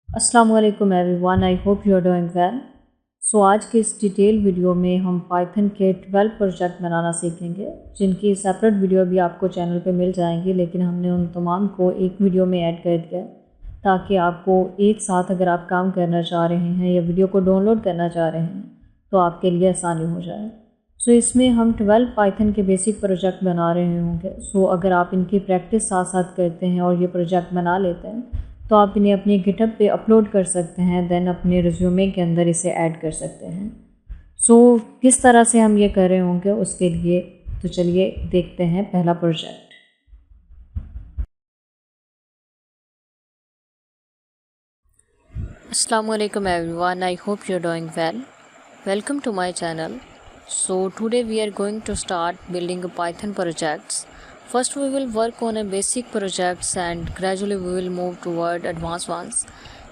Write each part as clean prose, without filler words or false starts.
अस्सलाम वालेकुम everyone, I hope you are doing well. So आज के इस डिटेल वीडियो में हम पाइथन के 12 प्रोजेक्ट बनाना सीखेंगे, जिनकी सेपरेट वीडियो भी आपको चैनल पे मिल जाएंगी, लेकिन हमने उन तमाम को एक वीडियो में ऐड कर दिया ताकि आपको एक साथ अगर आप काम करना चाह रहे हैं या वीडियो को डाउनलोड करना चाह रहे हैं तो आपके लिए आसानी हो जाए। सो इसमें हम 12 पाइथन के बेसिक प्रोजेक्ट बना रहे होंगे। सो अगर आप इनकी प्रैक्टिस साथ साथ करते हैं और ये प्रोजेक्ट बना लेते हैं तो आप इन्हें अपने गिटहब पे अपलोड कर सकते हैं, देन अपने रिज्यूमे के अंदर इसे ऐड कर सकते हैं। सो किस तरह से हम ये कर रहे होंगे उसके लिए तो चलिए देखते हैं पहला project. Assalamu alaikum everyone, I hope you're doing well. Welcome to my channel. So today we are going to start building a Python projects. First we will work on a basic projects and gradually we will move toward advanced ones.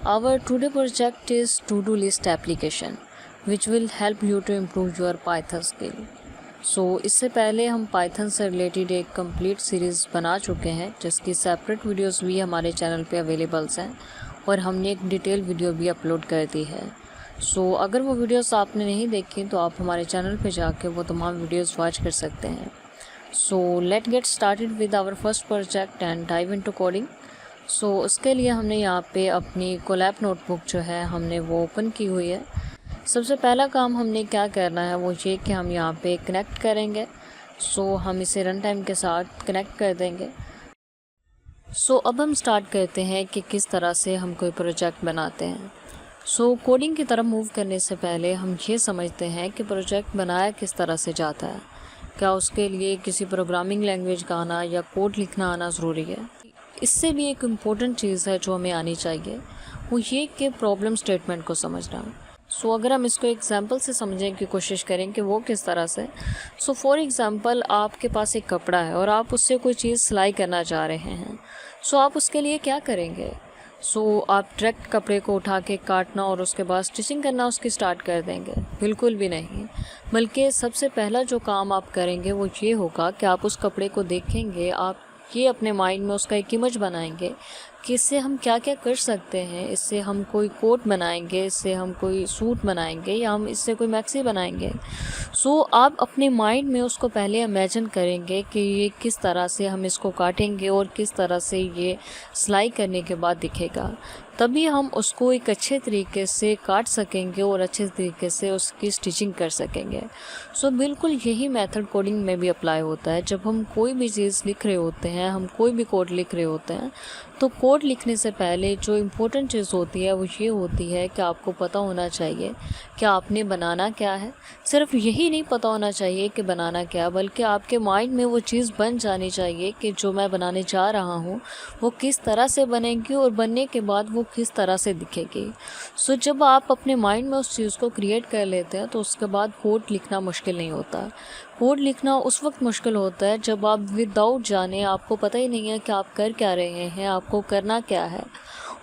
Our today project is to-do list application which will help you to improve your Python skill. So इससे पहले हम Python से related एक complete series बना चुके हैं जिसकी separate videos भी हमारे चैनल पे अवेलेबल्स हैं और हमने एक डिटेल वीडियो भी अपलोड कर दी है। सो अगर वो वीडियोस आपने नहीं देखी तो आप हमारे चैनल पे जाके वो तमाम वीडियोस वॉच कर सकते हैं। So let get started with our first project and dive into coding. So उसके लिए हमने यहाँ पे अपनी कोलैब नोटबुक जो है हमने वो ओपन की हुई है। सबसे पहला काम हमने क्या करना है वो ये कि हम यहाँ पे कनेक्ट करेंगे। सो हम इसे रन टाइम के साथ कनेक्ट कर देंगे। सो अब हम स्टार्ट करते हैं कि किस तरह से हम कोई प्रोजेक्ट बनाते हैं। सो कोडिंग की तरफ मूव करने से पहले हम ये समझते हैं कि प्रोजेक्ट बनाया किस तरह से जाता है। क्या उसके लिए किसी प्रोग्रामिंग लैंग्वेज का आना या कोड लिखना आना ज़रूरी है। इससे भी एक इम्पोर्टेंट चीज़ है जो हमें आनी चाहिए वो ये कि प्रॉब्लम स्टेटमेंट को समझना। सो अगर हम इसको एग्जांपल से समझने की कोशिश करें कि वो किस तरह से। सो फॉर एग्जांपल आपके पास एक कपड़ा है और आप उससे कोई चीज़ सिलाई करना चाह रहे हैं। सो आप उसके लिए क्या करेंगे। सो आप डायरेक्ट कपड़े को उठा के काटना और उसके बाद स्टिचिंग करना उसकी स्टार्ट कर देंगे, बिल्कुल भी नहीं। बल्कि सबसे पहला जो काम आप करेंगे वो ये होगा कि आप उस कपड़े को देखेंगे, आप ये अपने माइंड में उसका एक इमेज बनाएंगे कि इससे हम क्या क्या कर सकते हैं। इससे हम कोई कोट बनाएंगे, इससे हम कोई सूट बनाएंगे या हम इससे कोई मैक्सी बनाएंगे। सो आप अपने माइंड में उसको पहले इमेजिन करेंगे कि ये किस तरह से हम इसको काटेंगे और किस तरह से ये सिलाई करने के बाद दिखेगा। तभी हम उसको एक अच्छे तरीके से काट सकेंगे और अच्छे तरीके से उसकी स्टिचिंग कर सकेंगे। सो बिल्कुल यही मेथड कोडिंग में भी अप्लाई होता है। जब हम कोई भी चीज़ लिख रहे होते हैं, हम कोई भी कोड लिख रहे होते हैं, तो कोड लिखने से पहले जो इम्पोर्टेंट चीज़ होती है वो ये होती है कि आपको पता होना चाहिए कि आपने बनाना क्या है। सिर्फ यही नहीं पता होना चाहिए कि बनाना क्या है, बल्कि आपके माइंड में वो चीज़ बन जानी चाहिए कि जो मैं बनाने जा रहा हूँ वो किस तरह से बनेगी और बनने के बाद वो किस तरह से दिखेगी। सो जब आप अपने माइंड में उस चीज़ को क्रिएट कर लेते हैं तो उसके बाद कोड लिखना मुश्किल नहीं होता। कोड लिखना उस वक्त मुश्किल होता है जब आप विदाउट जाने, आपको पता ही नहीं है कि आप कर क्या रहे हैं, आपको करना क्या है,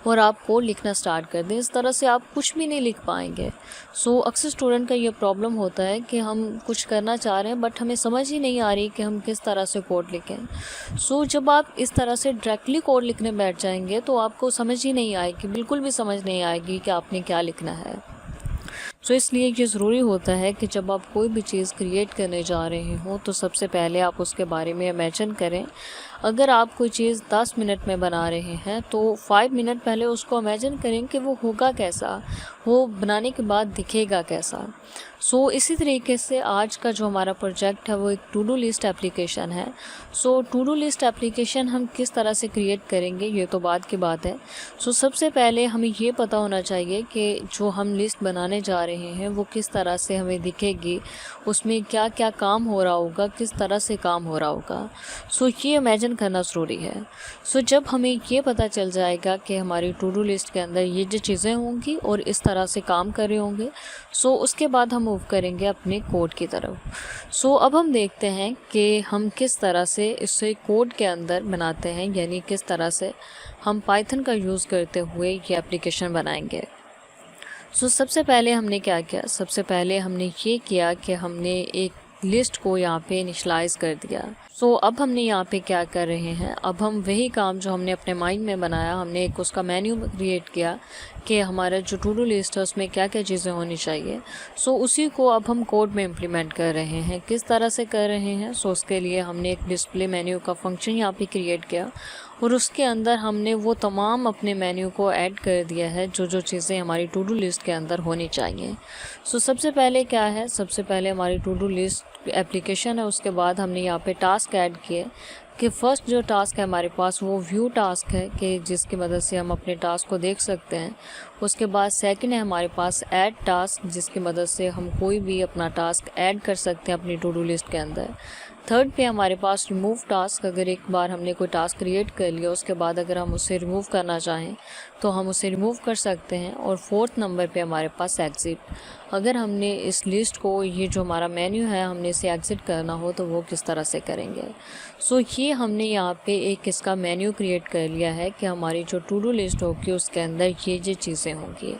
और आप कोड लिखना स्टार्ट कर दें। इस तरह से आप कुछ भी नहीं लिख पाएंगे। सो अक्सर स्टूडेंट का ये प्रॉब्लम होता है कि हम कुछ करना चाह रहे हैं बट हमें समझ ही नहीं आ रही कि हम किस तरह से कोड लिखें। सो जब आप इस तरह से डायरेक्टली कोड लिखने बैठ जाएंगे तो आपको समझ ही नहीं आएगी, बिल्कुल भी समझ नहीं आएगी कि आपने क्या लिखना है। सो इसलिए ये ज़रूरी होता है कि जब आप कोई भी चीज़ क्रिएट करने जा रहे हो तो सबसे पहले आप उसके बारे में इमेजिन करें। अगर आप कोई चीज़ 10 मिनट में बना रहे हैं तो 5 मिनट पहले उसको इमेजिन करें कि वो होगा कैसा, वो बनाने के बाद दिखेगा कैसा। सो इसी तरीके से आज का जो हमारा प्रोजेक्ट है वो एक टू डू लिस्ट एप्लीकेशन है। सो टू डू लिस्ट एप्लीकेशन हम किस तरह से क्रिएट करेंगे ये तो बाद की बात है। सो सबसे पहले हमें ये पता होना चाहिए कि जो हम लिस्ट बनाने जा रहे हैं वो किस तरह से हमें दिखेगी, उसमें क्या क्या काम हो रहा होगा, किस तरह से काम हो रहा होगा। सो ये इमेजिन करना ज़रूरी है। सो जब हमें ये पता चल जाएगा कि हमारी टू डू लिस्ट के अंदर ये जो चीज़ें होंगी और इस तरह से काम कर रहे होंगे, सो उसके बाद हम मूव करेंगे अपने कोड की तरफ। सो अब हम देखते हैं कि हम किस तरह से इसे कोड के अंदर बनाते हैं, यानी किस तरह से हम पाइथन का यूज़ करते हुए ये एप्लीकेशन बनाएंगे। सो सबसे पहले हमने क्या किया, सबसे पहले हमने ये किया कि हमने एक लिस्ट को यहाँ पे इनिशलाइज़ कर दिया। सो अब हमने यहाँ पे क्या कर रहे हैं, अब हम वही काम जो हमने अपने माइंड में बनाया, हमने एक उसका मेन्यू क्रिएट किया कि हमारा जो टू डू लिस्ट है उसमें क्या क्या चीज़ें होनी चाहिए। सो उसी को अब हम कोड में इम्प्लीमेंट कर रहे हैं। किस तरह से कर रहे हैं, सो उसके लिए हमने एक डिस्प्ले मेन्यू का फंक्शन यहाँ पे क्रिएट किया और उसके अंदर हमने वो तमाम अपने मेन्यू को ऐड कर दिया है जो जो चीज़ें हमारी टू डू लिस्ट के अंदर होनी चाहिए। सो सबसे पहले क्या है, सबसे पहले हमारी टू डू लिस्ट एप्लीकेशन है, उसके बाद हमने यहाँ पे टास्क ऐड किए कि फ़र्स्ट जो टास्क है हमारे पास वो व्यू टास्क है कि जिसकी मदद से हम अपने टास्क को देख सकते हैं। उसके बाद सेकंड है हमारे पास ऐड टास्क, जिसकी मदद से हम कोई भी अपना टास्क ऐड कर सकते हैं अपनी टू डू लिस्ट के अंदर। थर्ड पे हमारे पास रिमूव टास्क, अगर एक बार हमने कोई टास्क क्रिएट कर लिया उसके बाद अगर हम उसे रिमूव करना चाहें तो हम उसे रिमूव कर सकते हैं। और फोर्थ नंबर पे हमारे पास एग्ज़िट, अगर हमने इस लिस्ट को, ये जो हमारा मेन्यू है, हमने इसे एग्ज़िट करना हो तो वो किस तरह से करेंगे। सो ये हमने यहाँ पे एक इसका मेन्यू क्रिएट कर लिया है कि हमारी जो टू डू लिस्ट होगी उसके अंदर ये चीज़ें होंगी।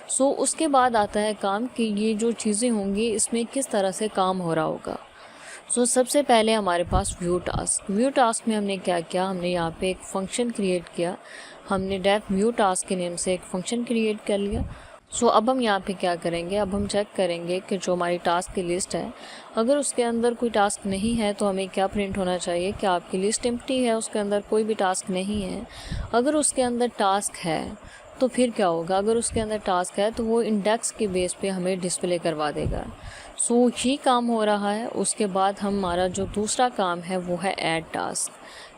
सो उसके बाद आता है काम कि ये जो चीज़ें होंगी इसमें किस तरह से काम हो रहा होगा। सो सबसे पहले हमारे पास व्यू टास्क में हमने क्या किया, हमने यहाँ पे एक फ़ंक्शन क्रिएट किया, हमने डेफ व्यू टास्क के नेम से एक फ़ंक्शन क्रिएट कर लिया। सो अब हम यहाँ पे क्या करेंगे, अब हम चेक करेंगे कि जो हमारी टास्क की लिस्ट है अगर उसके अंदर कोई टास्क नहीं है तो हमें क्या प्रिंट होना चाहिए कि आपकी लिस्ट एम्प्टी है, उसके अंदर कोई भी टास्क नहीं है। अगर उसके अंदर टास्क है तो फिर क्या होगा, अगर उसके अंदर टास्क है तो वो इंडेक्स के बेस पे हमें डिस्प्ले करवा देगा। सो ये काम हो रहा है। उसके बाद हमारा जो दूसरा काम है वो है ऐड टास्क,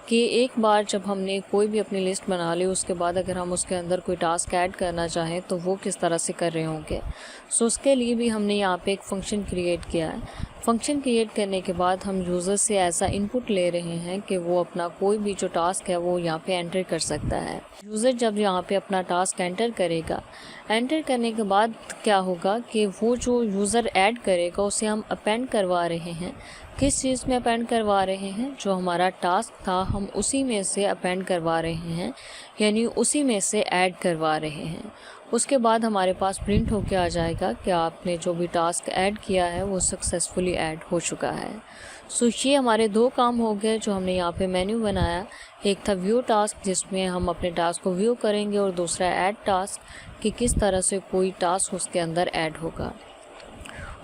कि एक बार जब हमने कोई भी अपनी लिस्ट बना ली उसके बाद अगर हम उसके अंदर कोई टास्क ऐड करना चाहें तो वो किस तरह से कर रहे होंगे। सो उसके लिए भी हमने यहाँ पे एक फ़ंक्शन क्रिएट किया है। फ़ंक्शन क्रिएट करने के बाद हम यूज़र से ऐसा इनपुट ले रहे हैं कि वो अपना कोई भी जो टास्क है वो यहाँ पे एंटर कर सकता है। यूज़र जब यहाँ पे अपना टास्क एंटर करेगा, एंटर करने के बाद क्या होगा कि वो जो यूज़र ऐड करेगा उसे हम अपेंड करवा रहे हैं। किस चीज़ में अपेंड करवा रहे हैं, जो हमारा टास्क था हम उसी में से अपेंड करवा रहे हैं, यानी उसी में से ऐड करवा रहे हैं। उसके बाद हमारे पास प्रिंट होके आ जाएगा कि आपने जो भी टास्क ऐड किया है वो सक्सेसफुली ऐड हो चुका है। सो ये हमारे दो काम हो गए जो हमने यहाँ पे मेन्यू बनाया। एक था व्यू टास्क जिसमें हम अपने टास्क को व्यू करेंगे और दूसरा ऐड टास्क कि किस तरह से कोई टास्क उसके अंदर ऐड होगा।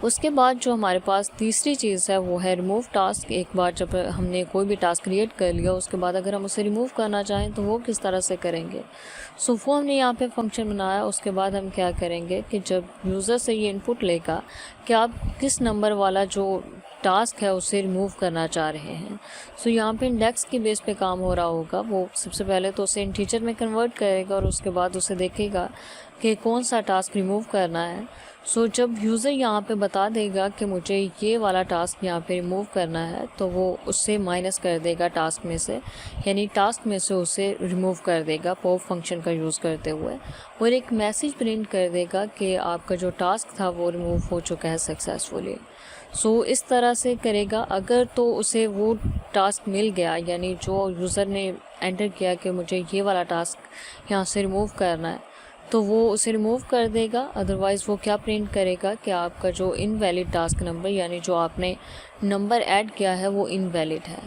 उसके बाद जो हमारे पास तीसरी चीज़ है वो है रिमूव टास्क। एक बार जब हमने कोई भी टास्क क्रिएट कर लिया उसके बाद अगर हम उसे रिमूव करना चाहें तो वो किस तरह से करेंगे। सो वो हमने यहाँ पे फंक्शन बनाया। उसके बाद हम क्या करेंगे कि जब यूज़र से ये इनपुट लेगा कि आप किस नंबर वाला जो टास्क है उसे रिमूव करना चाह रहे हैं। सो यहाँ पे इंडेक्स की बेस पे काम हो रहा होगा। वो सबसे पहले तो उसे इंटीजर में कन्वर्ट करेगा और उसके बाद उसे देखेगा कि कौन सा टास्क रिमूव करना है। सो जब यूज़र यहाँ पे बता देगा कि मुझे ये वाला टास्क यहाँ पे रिमूव करना है तो वो उससे माइनस कर देगा टास्क में से, यानी टास्क में से उसे रिमूव कर देगा पॉप फंक्शन का यूज़ करते हुए, और एक मैसेज प्रिंट कर देगा कि आपका जो टास्क था वो रिमूव हो चुका है सक्सेसफुली। सो इस तरह से करेगा। अगर तो उसे वो टास्क मिल गया, यानी जो यूज़र ने एंटर किया कि मुझे ये वाला टास्क यहाँ से रिमूव करना है, तो वो उसे रिमूव कर देगा। अदरवाइज़ वो क्या प्रिंट करेगा कि आपका जो इनवैलिड टास्क नंबर, यानी जो आपने नंबर ऐड किया है वो इनवैलिड है।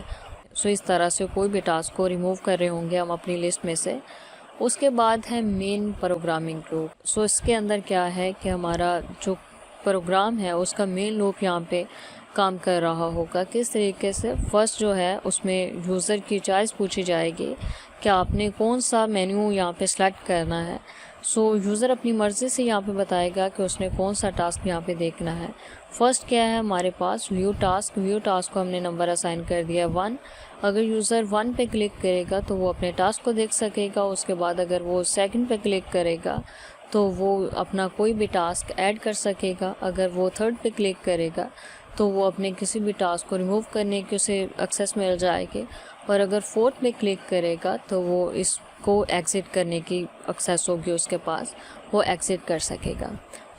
सो इस तरह से कोई भी टास्क को रिमूव कर रहे होंगे हम अपनी लिस्ट में से। उसके बाद है मेन प्रोग्रामिंग लूप। सो इसके अंदर क्या है कि हमारा जो प्रोग्राम है उसका मेन लूप यहाँ पे काम कर रहा होगा। किस तरीके से, फर्स्ट जो है उसमें यूज़र की चॉइस पूछी जाएगी कि आपने कौन सा मेन्यू यहाँ पे सेलेक्ट करना है। सो यूज़र अपनी मर्ज़ी से यहाँ पे बताएगा कि उसने कौन सा टास्क यहाँ पे देखना है। फर्स्ट क्या है हमारे पास व्यू टास्क को हमने नंबर असाइन कर दिया 1। अगर यूज़र 1 पे क्लिक करेगा तो वो अपने टास्क को देख सकेगा। उसके बाद अगर वो सेकंड पे क्लिक करेगा तो वो अपना कोई भी टास्क ऐड कर सकेगा। अगर वो थर्ड पे क्लिक करेगा तो वो अपने किसी भी टास्क को रिमूव करने की उसे एक्सेस मिल जाएगी। और अगर फोर्थ पे क्लिक करेगा तो वो इसको एग्ज़िट करने की एक्सेस होगी उसके पास, वो एग्ज़िट कर सकेगा।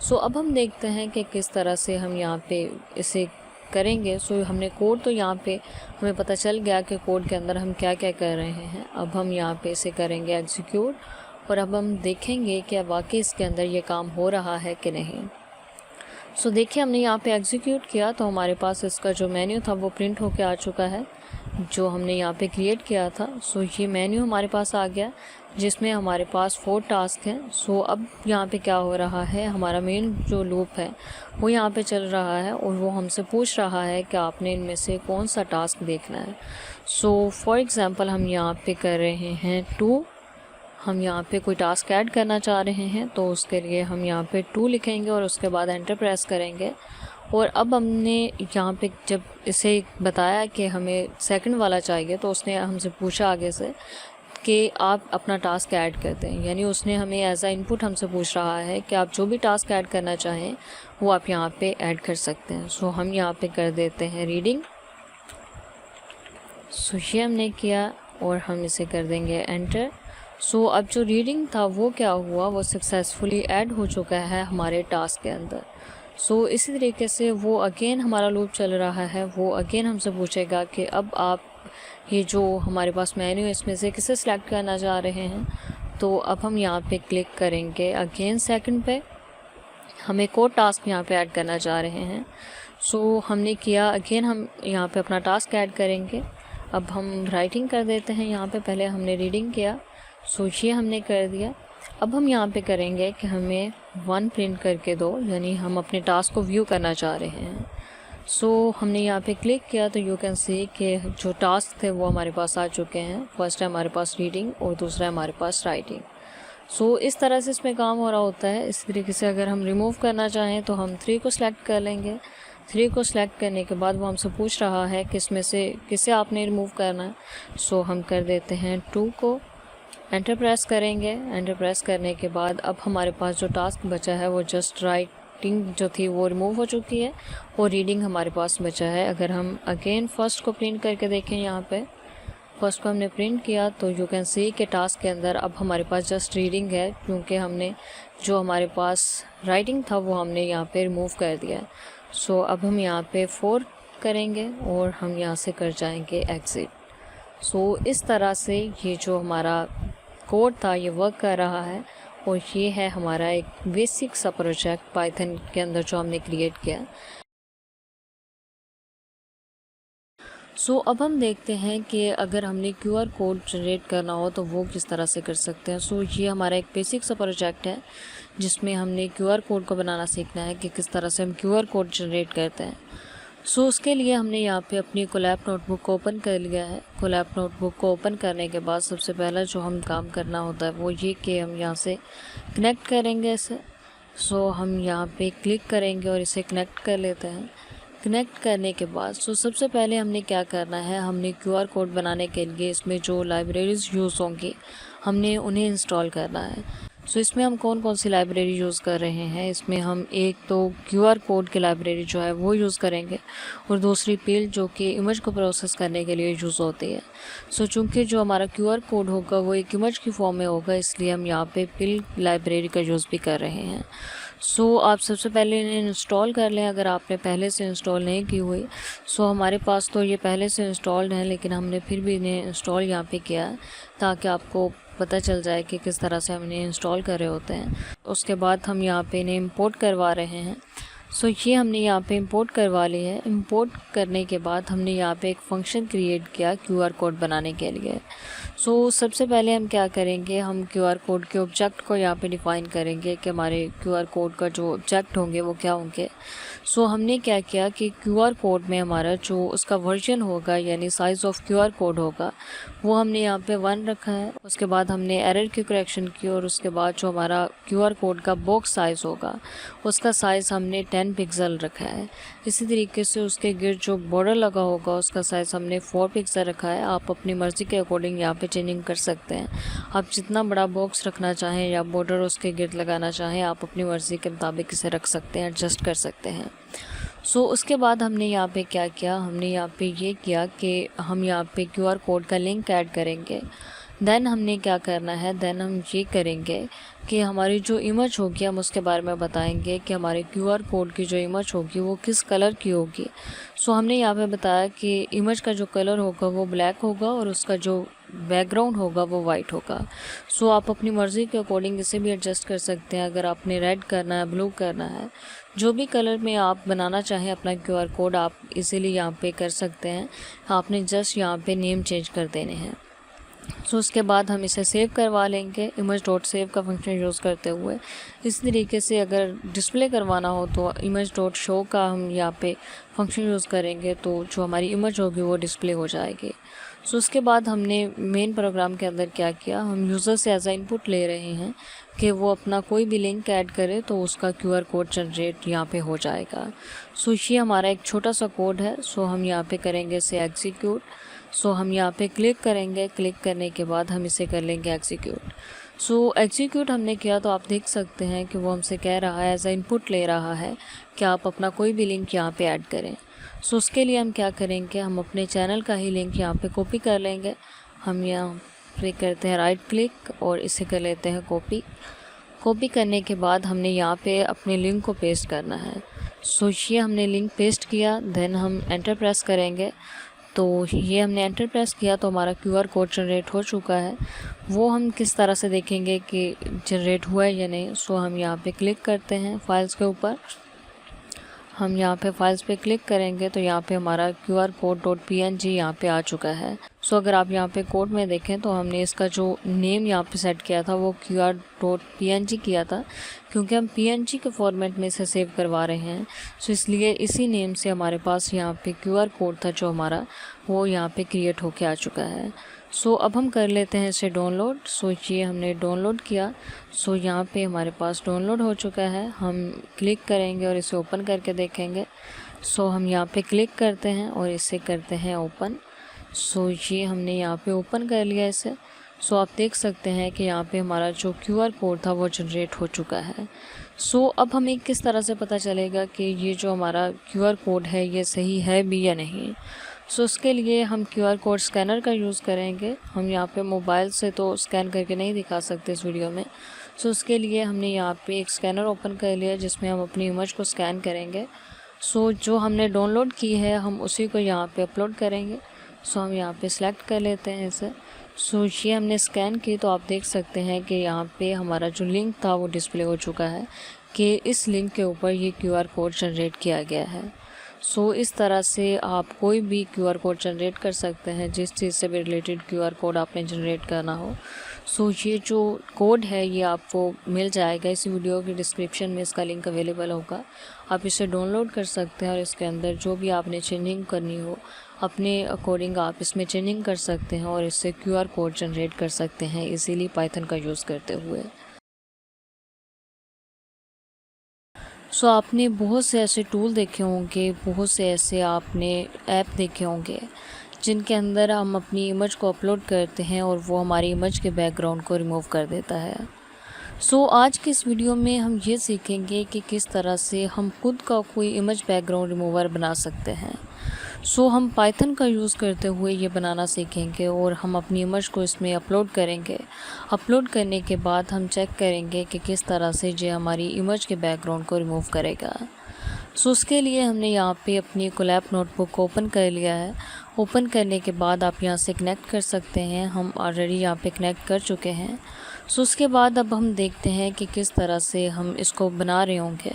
सो अब हम देखते हैं कि किस तरह से हम यहाँ पे इसे करेंगे। सो हमने कोड तो यहाँ पे हमें पता चल गया कि कोड के अंदर हम क्या क्या कर रहे हैं। अब हम यहाँ पे इसे करेंगे एग्जीक्यूट और अब हम देखेंगे कि वाकई इसके अंदर ये काम हो रहा है कि नहीं। सो देखिए हमने यहाँ पे एग्जीक्यूट किया तो हमारे पास इसका जो मेन्यू था वो प्रिंट होके आ चुका है जो हमने यहाँ पे क्रिएट किया था। सो ये मेन्यू हमारे पास आ गया जिसमें हमारे पास 4 टास्क हैं। सो अब यहाँ पे क्या हो रहा है, हमारा मेन जो लूप है वो यहाँ पे चल रहा है और वो हमसे पूछ रहा है कि आपने इनमें से कौन सा टास्क देखना है। सो फॉर एग्ज़ाम्पल हम यहाँ पे कर रहे हैं 2, हम यहाँ पे कोई टास्क ऐड करना चाह रहे हैं तो उसके लिए हम यहाँ पे 2 लिखेंगे और उसके बाद एंटर प्रेस करेंगे। और अब हमने यहाँ पे जब इसे बताया कि हमें सेकंड वाला चाहिए तो उसने हमसे पूछा आगे से कि आप अपना टास्क ऐड करते हैं, यानी उसने हमें एज आ इनपुट हमसे पूछ रहा है कि आप जो भी टास्क ऐड करना चाहें वो आप यहाँ पे ऐड कर सकते हैं। सो हम यहाँ पे कर देते हैं रीडिंग। सो ये हमने किया और हम इसे कर देंगे एंटर। सो अब जो रीडिंग था वो क्या हुआ, वो सक्सेसफुली ऐड हो चुका है हमारे टास्क के अंदर। सो इसी तरीके से वो अगेन हमारा लूप चल रहा है, वो अगेन हमसे पूछेगा कि अब आप ये जो हमारे पास मेन्यू है इसमें से किसे सिलेक्ट करना चाह रहे हैं। तो अब हम यहाँ पे क्लिक करेंगे अगेन सेकंड पे, हम एक और टास्क यहाँ पे ऐड करना चाह रहे हैं। सो हमने किया, अगेन हम यहाँ पे अपना टास्क ऐड करेंगे। अब हम राइटिंग कर देते हैं यहाँ पे, पहले हमने रीडिंग किया सो ये हमने कर दिया। अब हम यहाँ पे करेंगे कि हमें 1 प्रिंट करके दो, यानी हम अपने टास्क को व्यू करना चाह रहे हैं। सो हमने यहाँ पे क्लिक किया तो यू कैन सी कि जो टास्क थे वो हमारे पास आ चुके हैं। फर्स्ट है हमारे पास रीडिंग और दूसरा है हमारे पास राइटिंग। सो इस तरह से इसमें काम हो रहा होता है। इस तरीके से अगर हम रिमूव करना चाहें तो हम 3 को सिलेक्ट कर लेंगे। 3 को सिलेक्ट करने के बाद वो हमसे पूछ रहा है कि इसमें से किसे आपने रिमूव करना है। सो हम कर देते हैं 2 को, एंटर प्रेस करेंगे। एंटर प्रेस करने के बाद अब हमारे पास जो टास्क बचा है वो जस्ट राइटिंग जो थी वो रिमूव हो चुकी है और रीडिंग हमारे पास बचा है। अगर हम अगेन फर्स्ट को प्रिंट करके देखें, यहाँ पे फर्स्ट को हमने प्रिंट किया तो यू कैन सी के टास्क के अंदर अब हमारे पास जस्ट रीडिंग है, क्योंकि हमने जो हमारे पास राइटिंग था वो हमने यहाँ पे रिमूव कर दिया है। सो अब हम यहाँ पे 4 करेंगे और हम यहाँ से कर जाएंगे एग्ज़िट। सो इस तरह से ये जो हमारा कोड था ये वर्क कर रहा है और ये है हमारा एक बेसिक सा प्रोजेक्ट पाइथन के अंदर जो हमने क्रिएट किया। सो अब हम देखते हैं कि अगर हमने QR कोड जनरेट करना हो तो वो किस तरह से कर सकते हैं। सो ये हमारा एक बेसिक सा प्रोजेक्ट है जिसमें हमने QR कोड को बनाना सीखना है कि किस तरह से हम QR कोड जनरेट करते हैं। सो उसके लिए हमने यहाँ पे अपनी कोलैब नोटबुक को ओपन कर लिया है। कोलैब नोटबुक को ओपन करने के बाद सबसे पहला जो हम काम करना होता है वो ये कि हम यहाँ से कनेक्ट करेंगे इसे। सो हम यहाँ पे क्लिक करेंगे और इसे कनेक्ट कर लेते हैं। कनेक्ट करने के बाद सबसे पहले हमने क्या करना है, हमने QR कोड बनाने के लिए इसमें जो लाइब्रेरीज़ यूज़ होंगी हमने उन्हें इंस्टॉल करना है। इसमें हम कौन कौन सी लाइब्रेरी यूज़ कर रहे हैं, इसमें हम एक तो QR कोड की लाइब्रेरी जो है वो यूज़ करेंगे और दूसरी पिल जो कि इमेज को प्रोसेस करने के लिए यूज़ होती है। चूँकि जो हमारा QR कोड होगा वो एक इमेज की फॉर्म में होगा, इसलिए हम यहाँ पे पिल लाइब्रेरी का यूज़ भी कर रहे हैं। आप सबसे पहले इन्हें इंस्टॉल कर लें अगर आपने पहले से इंस्टॉल नहीं की हुई। हमारे पास तो ये पहले से इंस्टॉल्ड है, लेकिन हमने फिर भी इन्हें इंस्टॉल यहाँ पे किया है ताकि आपको पता चल जाए कि किस तरह से हम इन्हें इंस्टॉल कर रहे होते हैं। उसके बाद हम यहाँ पे इन्हें इंपोर्ट करवा रहे हैं। ये हमने यहाँ पे इंपोर्ट करवा ली है। इंपोर्ट करने के बाद हमने यहाँ पे एक फ़ंक्शन क्रिएट किया QR कोड बनाने के लिए। सबसे पहले हम क्या करेंगे, हम QR कोड के ऑब्जेक्ट को यहाँ पे डिफ़ाइन करेंगे कि हमारे QR कोड का जो ऑब्जेक्ट होंगे वो क्या होंगे। हमने क्या किया कि QR कोड में हमारा जो उसका वर्जन होगा यानी साइज़ ऑफ QR कोड होगा वो हमने यहाँ पे 1 रखा है। उसके बाद हमने एरर की करेक्शन की और उसके बाद जो हमारा QR कोड का बॉक्स साइज़ होगा उसका साइज़ हमने 10 पिक्सल रखा है। इसी तरीके से उसके गिर्द जो बॉर्डर लगा होगा उसका साइज़ हमने 4 पिक्सल रखा है। आप अपनी मर्ज़ी के अकॉर्डिंग यहाँ पे चेंजिंग कर सकते हैं। आप जितना बड़ा बॉक्स रखना चाहें या बॉर्डर उसके गिर्द लगाना चाहें आप अपनी मर्ज़ी के मुताबिक इसे रख सकते हैं, एडजस्ट कर सकते हैं। उसके बाद हमने यहाँ पे क्या किया, हमने यहाँ पे ये किया कि हम यहाँ पे QR कोड का लिंक ऐड करेंगे। देन हमने क्या करना है, देन हम ये करेंगे कि हमारी जो इमेज होगी हम उसके बारे में बताएंगे कि हमारे QR कोड की जो इमेज होगी वो किस कलर की होगी। सो हमने यहाँ पे बताया कि इमेज का जो कलर होगा वो ब्लैक होगा और उसका जो बैकग्राउंड होगा वो वाइट होगा। सो आप अपनी मर्ज़ी के अकॉर्डिंग इसे भी एडजस्ट कर सकते हैं। अगर आपने रेड करना है, ब्लू करना है, जो भी कलर में आप बनाना चाहें अपना QR कोड आप इजीली यहाँ पे कर सकते हैं। आपने जस्ट यहाँ पे नेम चेंज कर देने हैं। सो उसके बाद हम इसे सेव करवा लेंगे image.save का फंक्शन यूज़ करते हुए। इस तरीके से अगर डिस्प्ले करवाना हो तो image.show का हम यहाँ पे फंक्शन यूज़ करेंगे तो जो हमारी इमेज होगी वो डिस्प्ले हो जाएगी। सो उसके बाद हमने मेन प्रोग्राम के अंदर क्या किया, हम यूज़र से एज आ इनपुट ले रहे हैं कि वो अपना कोई भी लिंक ऐड करे तो उसका QR कोड जनरेट यहाँ पे हो जाएगा। सो ये हमारा एक छोटा सा कोड है। सो हम यहाँ पे करेंगे इसे एग्जीक्यूट। सो हम यहाँ पे क्लिक करेंगे, क्लिक करने के बाद हम इसे कर लेंगे एग्जीक्यूट। सो एग्जीक्यूट हमने किया तो आप देख सकते हैं कि वो हमसे कह रहा है, एज आ इनपुट ले रहा है कि आप अपना कोई भी लिंक यहाँ पे ऐड करें। सो उसके लिए हम क्या करेंगे, हम अपने चैनल का ही लिंक यहाँ पे कॉपी कर लेंगे। हम यहाँ पे करते हैं राइट क्लिक और इसे कर लेते हैं कॉपी। कॉपी करने के बाद हमने यहाँ पे अपने लिंक को पेस्ट करना है। सो ये हमने लिंक पेस्ट किया, देन हम एंटर प्रेस करेंगे। तो ये हमने एंटर प्रेस किया तो हमारा QR कोड जनरेट हो चुका है। वो हम किस तरह से देखेंगे कि जनरेट हुआ है या नहीं। सो हम यहाँ पे क्लिक करते हैं फाइल्स के ऊपर। हम यहाँ पे फाइल्स पे क्लिक करेंगे तो यहाँ पे हमारा QR कोड .png यहाँ पे आ चुका है। सो अगर आप यहाँ पे कोड में देखें तो हमने इसका जो नेम यहाँ पे सेट किया था वो QR.png किया था, क्योंकि हम PNG के फॉर्मेट में इसे सेव करवा रहे हैं। सो इसलिए इसी नेम से हमारे पास यहाँ पे QR कोड था जो हमारा वो यहाँ पे क्रिएट होके आ चुका है। सो अब हम कर लेते हैं इसे डाउनलोड। सो ये हमने डाउनलोड किया। सो यहाँ पे हमारे पास डाउनलोड हो चुका है। हम क्लिक करेंगे और इसे ओपन करके देखेंगे। सो हम यहाँ पे क्लिक करते हैं और इसे करते हैं ओपन। सो ये हमने यहाँ पे ओपन कर लिया इसे। सो आप देख सकते हैं कि यहाँ पे हमारा जो QR कोड था वो जनरेट हो चुका है। सो अब हमें किस तरह से पता चलेगा कि ये जो हमारा QR कोड है ये सही है भी या नहीं। सो उसके लिए हम QR कोड स्कैनर का यूज़ करेंगे। हम यहाँ पे मोबाइल से तो स्कैन करके नहीं दिखा सकते इस वीडियो में। सो उसके लिए हमने यहाँ पे एक स्कैनर ओपन कर लिया जिसमें हम अपनी इमेज को स्कैन करेंगे। सो जो हमने डाउनलोड की है हम उसी को यहाँ पे अपलोड करेंगे। सो हम यहाँ पे सिलेक्ट कर लेते हैं इसे। सो ये हमने स्कैन की तो आप देख सकते हैं कि यहाँ पे हमारा जो लिंक था वो डिस्प्ले हो चुका है कि इस लिंक के ऊपर ये QR कोड जनरेट किया गया है। सो इस तरह से आप कोई भी QR कोड जनरेट कर सकते हैं, जिस चीज़ से भी रिलेटेड QR कोड आपने जनरेट करना हो। सो ये जो कोड है ये आपको मिल जाएगा, इस वीडियो के डिस्क्रिप्शन में इसका लिंक अवेलेबल होगा। आप इसे डाउनलोड कर सकते हैं और इसके अंदर जो भी आपने चेंजिंग करनी हो अपने अकॉर्डिंग आप इसमें चेंजिंग कर सकते हैं और इससे QR कोड जनरेट कर सकते हैं इजीली पाइथन का यूज़ करते हुए। सो आपने बहुत से ऐसे टूल देखे होंगे, बहुत से ऐसे आपने ऐप देखे होंगे जिनके अंदर हम अपनी इमेज को अपलोड करते हैं और वो हमारी इमेज के बैकग्राउंड को रिमूव कर देता है। सो आज की इस वीडियो में हम ये सीखेंगे कि किस तरह से हम खुद का कोई इमेज बैकग्राउंड रिमूवर बना सकते हैं। सो हम पाइथन का यूज़ करते हुए ये बनाना सीखेंगे और हम अपनी इमेज को इसमें अपलोड करेंगे। अपलोड करने के बाद हम चेक करेंगे कि किस तरह से ये हमारी इमेज के बैकग्राउंड को रिमूव करेगा। सो उसके लिए हमने यहाँ पे अपनी कोलैब नोटबुक को ओपन कर लिया है। ओपन करने के बाद आप यहाँ से कनेक्ट कर सकते हैं। हम ऑलरेडी यहाँ पे कनेक्ट कर चुके हैं। सो उसके बाद अब हम देखते हैं कि किस तरह से हम इसको बना रहे होंगे।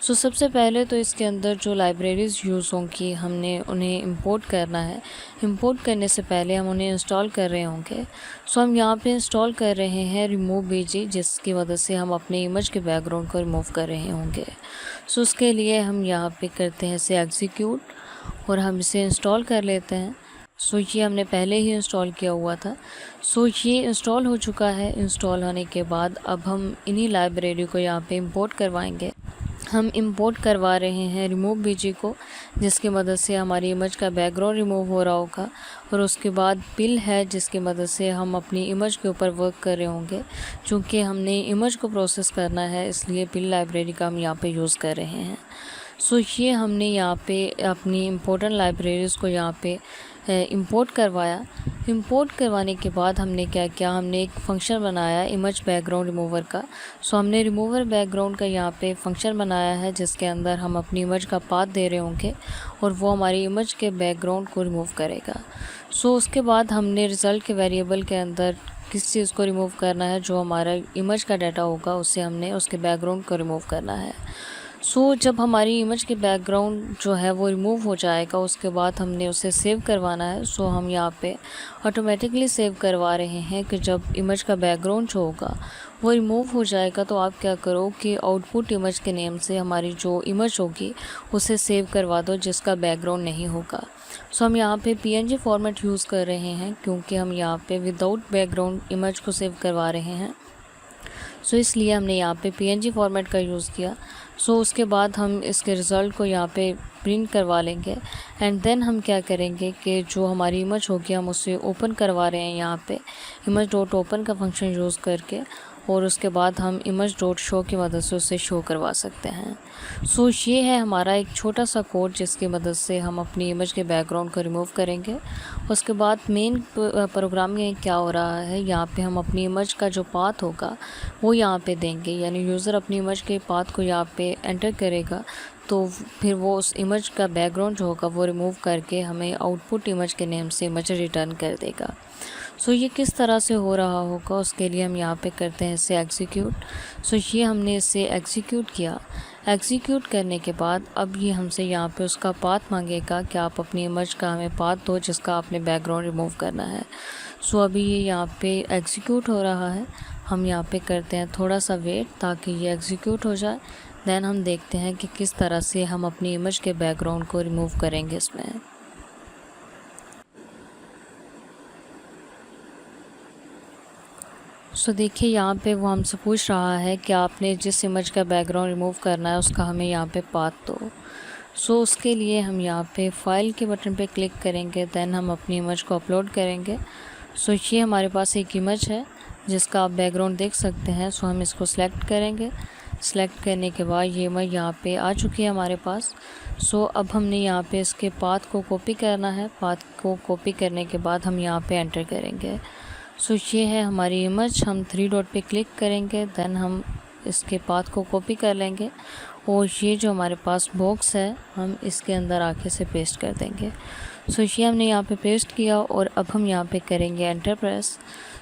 सो सबसे पहले तो इसके अंदर जो लाइब्रेरीज़ यूज़ होंगी हमने उन्हें इंपोर्ट करना है। इंपोर्ट करने से पहले हम उन्हें इंस्टॉल कर रहे होंगे। सो हम यहाँ पे इंस्टॉल कर रहे हैं removebg, जिसकी वजह से हम अपने इमेज के बैकग्राउंड को रिमूव कर रहे होंगे। सो उसके लिए हम यहाँ पे करते हैं इसे एग्जीक्यूट और हम इसे इंस्टॉल कर लेते हैं। सो ये हमने पहले ही इंस्टॉल किया हुआ था। सो ये इंस्टॉल हो चुका है। इंस्टॉल होने के बाद अब हम इन्हीं लाइब्रेरी को यहाँ पे इंपोर्ट करवाएंगे। हम इंपोर्ट करवा रहे हैं removebg को, जिसकी मदद से हमारी इमेज का बैकग्राउंड रिमूव हो रहा होगा। और उसके बाद पिल है, जिसकी मदद से हम अपनी इमेज के ऊपर वर्क कर रहे होंगे। चूँकि हमने इमेज को प्रोसेस करना है इसलिए पिल लाइब्रेरी का हम यहाँ पे यूज़ कर रहे हैं। सो ये हमने यहाँ पे अपनी इम्पोर्टेंट लाइब्रेरीज़ को यहाँ पे इंपोर्ट करवाया। इंपोर्ट करवाने के बाद हमने क्या किया, हमने एक फंक्शन बनाया इमेज बैकग्राउंड रिमूवर का। सो हमने रिमूवर बैकग्राउंड का यहाँ पे फंक्शन बनाया है जिसके अंदर हम अपनी इमेज का पाथ दे रहे होंगे और वो हमारी इमेज के बैकग्राउंड को रिमूव करेगा। सो उसके बाद हमने रिज़ल्ट के वेरिएबल के अंदर किस चीज़ को रिमूव करना है, जो हमारा इमेज का डाटा होगा उससे हमने उसके बैकग्राउंड को रिमूव करना है। सो जब हमारी इमेज के बैकग्राउंड जो है वो रिमूव हो जाएगा उसके बाद हमने उसे सेव करवाना है। सो हम यहाँ पे ऑटोमेटिकली सेव करवा रहे हैं कि जब इमेज का बैकग्राउंड जो होगा वो रिमूव हो जाएगा तो आप क्या करो कि आउटपुट इमेज के नेम से हमारी जो इमेज होगी उसे सेव करवा दो जिसका बैकग्राउंड नहीं होगा। सो हम यहाँ पे PNG फॉर्मेट यूज़ कर रहे हैं क्योंकि हम यहाँ पे विदाउट बैकग्राउंड इमेज को सेव करवा रहे हैं। सो इसलिए हमने यहाँ पे PNG फॉर्मेट का यूज़ किया। सो उसके बाद हम इसके रिज़ल्ट को यहाँ पे प्रिंट करवा लेंगे एंड देन हम क्या करेंगे कि जो हमारी इमेज होगी हम उसे ओपन करवा रहे हैं यहाँ पे इमेज डॉट ओपन का फंक्शन यूज़ करके, और उसके बाद हम इमेज डॉट शो की मदद से उसे शो करवा सकते हैं। सो ये है हमारा एक छोटा सा कोड जिसकी मदद से हम अपनी इमेज के बैकग्राउंड को रिमूव करेंगे। उसके बाद मेन प्रोग्राम में क्या हो रहा है, यहाँ पे हम अपनी इमेज का जो पाथ होगा वो यहाँ पे देंगे, यानी यूज़र अपनी इमेज के पाथ को यहाँ पे एंटर करेगा तो फिर वो उस इमेज का बैकग्राउंड जो होगा वो रिमूव करके हमें आउटपुट इमेज के नेम से इमेज रिटर्न कर देगा। सो ये किस तरह से हो रहा होगा उसके लिए हम यहाँ पे करते हैं इसे एग्जीक्यूट। सो ये हमने इसे एग्जीक्यूट किया। एग्जीक्यूट करने के बाद अब ये हमसे यहाँ पे उसका पाथ मांगेगा कि आप अपनी इमेज का हमें पाथ दो जिसका आपने बैकग्राउंड रिमूव करना है। सो अभी ये यहाँ पे एग्जीक्यूट हो रहा है। हम यहाँ पे करते हैं थोड़ा सा वेट ताकि ये एग्जीक्यूट हो जाए। देन हम देखते हैं कि किस तरह से हम अपनी इमेज के बैकग्राउंड को रिमूव करेंगे इसमें। सो देखिए यहाँ पे वो हमसे पूछ रहा है कि आपने जिस इमेज का बैकग्राउंड रिमूव करना है उसका हमें यहाँ पे पाथ दो। सो उसके लिए हम यहाँ पे फाइल के बटन पे क्लिक करेंगे, देन हम अपनी इमेज को अपलोड करेंगे। सो ये हमारे पास एक इमेज है जिसका आप बैकग्राउंड देख सकते हैं। सो हम इसको सिलेक्ट करेंगे। सिलेक्ट करने के बाद ये इमेज यहाँ पे आ चुकी है हमारे पास। सो अब हमने यहाँ पे इसके पाथ को कॉपी करना है। पाथ को कॉपी करने के बाद हम यहाँ पे एंटर करेंगे। सो ये है हमारी इमेज। हम 3 डॉट पे क्लिक करेंगे, देन हम इसके पाथ को कॉपी कर लेंगे और ये जो हमारे पास बॉक्स है हम इसके अंदर आके से पेस्ट कर देंगे। सो ये हमने यहाँ पे पेस्ट किया और अब हम यहाँ पे करेंगे एंटर प्रेस।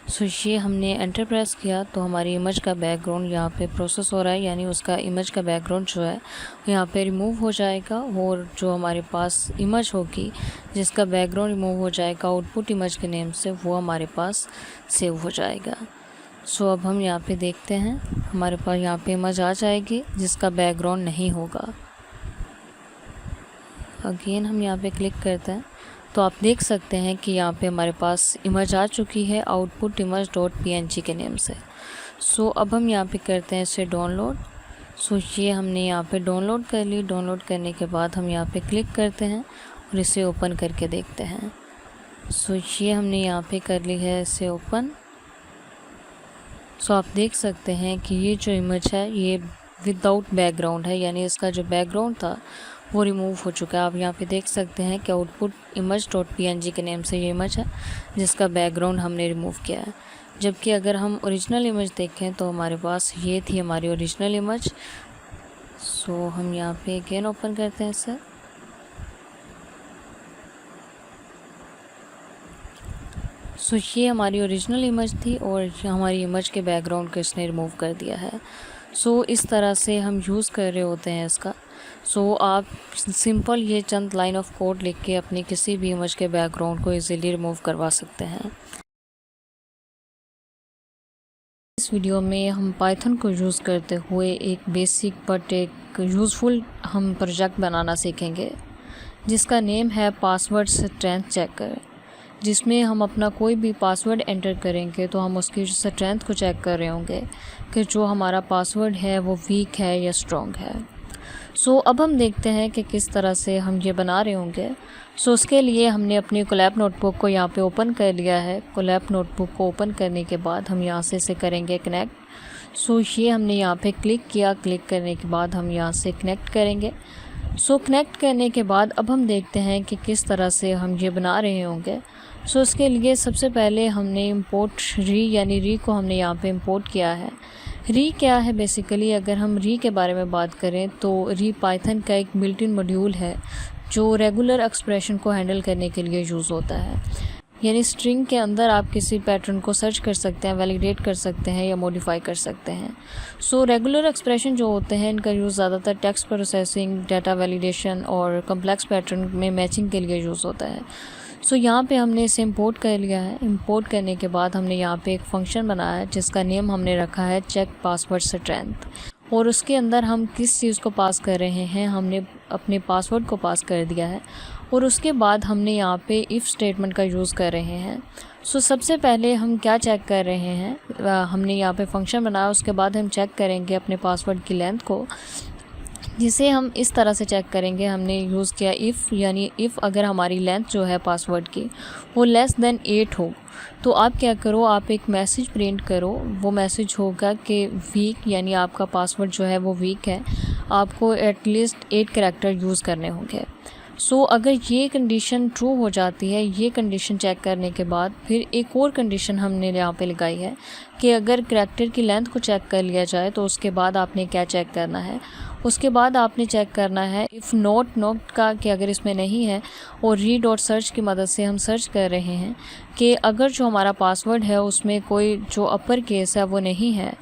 सो ये हमने एंटर प्रेस किया तो हमारी इमेज का बैकग्राउंड यहाँ पे प्रोसेस हो रहा है, यानी उसका इमेज का बैकग्राउंड जो है यहाँ पे रिमूव हो जाएगा और जो हमारे पास इमेज होगी जिसका बैकग्राउंड रिमूव हो जाएगा आउटपुट इमेज के नेम से, वो हमारे पास सेव हो जाएगा। सो अब हम यहाँ पे देखते हैं हमारे पास यहाँ पे इमेज आ जाएगी जिसका बैकग्राउंड नहीं होगा। अगेन हम यहाँ पे क्लिक करते हैं तो आप देख सकते हैं कि यहाँ पे हमारे पास इमेज आ चुकी है आउटपुट इमेज डॉट PNG के नेम से। सो अब हम यहाँ पे करते हैं इसे डाउनलोड। सो ये हमने यहाँ पे डाउनलोड कर ली। डाउनलोड करने के बाद हम यहाँ पे क्लिक करते हैं और इसे ओपन करके देखते हैं। सो ये हमने यहाँ पे कर ली है इसे ओपन। सो आप देख सकते हैं कि ये जो इमेज है ये विदाउट बैकग्राउंड है, यानी इसका जो बैकग्राउंड था वो रिमूव हो चुका है। आप यहाँ पे देख सकते हैं कि आउटपुट इमेज डॉट PNG के नेम से ये इमेज है जिसका बैकग्राउंड हमने रिमूव किया है। जबकि अगर हम ओरिजिनल इमेज देखें तो हमारे पास ये थी हमारी ओरिजिनल इमेज। सो हम यहाँ पे अगेन ओपन करते हैं इसे। सो ये हमारी ओरिजिनल इमेज थी और हमारी इमेज के बैकग्राउंड को इसने रिमूव कर दिया है। सो इस तरह से हम यूज़ कर रहे होते हैं इसका। सो आप सिंपल ये चंद लाइन ऑफ कोड लिख के अपनी किसी भी इमेज के बैकग्राउंड को इजीली रिमूव करवा सकते हैं। इस वीडियो में हम पाइथन को यूज़ करते हुए एक बेसिक बट एक यूज़फुल हम प्रोजेक्ट बनाना सीखेंगे जिसका नेम है पासवर्ड स्ट्रेंथ चेकर, जिसमें हम अपना कोई भी पासवर्ड एंटर करेंगे तो हम उसकी स्ट्रेंथ को चेक कर रहे होंगे कि जो हमारा पासवर्ड है वो वीक है या स्ट्रॉन्ग है। सो अब हम देखते हैं कि किस तरह से हम ये बना रहे होंगे। सो उसके लिए हमने अपनी कोलैब नोटबुक को यहाँ पे ओपन कर लिया है। कोलैब नोटबुक को ओपन करने के बाद हम यहाँ से इसे करेंगे कनेक्ट। सो ये हमने यहाँ पे क्लिक किया। क्लिक करने के बाद हम यहाँ से कनेक्ट करेंगे। सो कनेक्ट करने के बाद अब हम देखते हैं कि किस तरह से हम ये बना रहे होंगे। सो उसके लिए सबसे पहले हमने इंपोर्ट री यानी री को हमने यहाँ पे इंपोर्ट किया है। री क्या है बेसिकली, अगर हम री के बारे में बात करें तो री पाइथन का एक बिल्ट इन मॉड्यूल है जो रेगुलर एक्सप्रेशन को हैंडल करने के लिए यूज़ होता है। यानी स्ट्रिंग के अंदर आप किसी पैटर्न को सर्च कर सकते हैं, वैलिडेट कर सकते हैं या मॉडिफाई कर सकते हैं। सो रेगुलर एक्सप्रेशन जो होते हैं इनका यूज़ ज़्यादातर टेक्स्ट प्रोसेसिंग, डाटा वैलिडेशन और कम्प्लेक्स पैटर्न में मैचिंग के लिए यूज़ होता है। सो यहाँ पे हमने इसे इंपोर्ट कर लिया है। इंपोर्ट करने के बाद हमने यहाँ पे एक फ़ंक्शन बनाया है जिसका नेम हमने रखा है चेक पासवर्ड स्ट्रेंथ, और उसके अंदर हम किस चीज़ को पास कर रहे हैं, हमने अपने पासवर्ड को पास कर दिया है। और उसके बाद हमने यहाँ पे इफ़ स्टेटमेंट का यूज़ कर रहे हैं। सो सबसे पहले हम क्या चेक कर रहे हैं, हमने यहाँ पे फंक्शन बनाया, उसके बाद हम चेक करेंगे अपने पासवर्ड की लेंथ को, जिसे हम इस तरह से चेक करेंगे। हमने यूज़ किया इफ़, यानी इफ़ अगर हमारी लेंथ जो है पासवर्ड की वो लेस देन 8 हो तो आप क्या करो, आप एक मैसेज प्रिंट करो। वो मैसेज होगा कि वीक, यानी आपका पासवर्ड जो है वो वीक है, आपको एटलीस्ट 8 कैरेक्टर यूज़ करने होंगे। सो अगर ये कंडीशन ट्रू हो जाती है, ये कंडीशन चेक करने के बाद फिर एक और कंडीशन हमने यहाँ पे लगाई है कि अगर कैरेक्टर की लेंथ को चेक कर लिया जाए तो उसके बाद आपने क्या चेक करना है, उसके बाद आपने चेक करना है इफ़ नोट का, कि अगर इसमें नहीं है, और रीड और सर्च की मदद से हम सर्च कर रहे हैं कि अगर जो हमारा पासवर्ड है उसमें कोई जो अपर केस है वो नहीं है,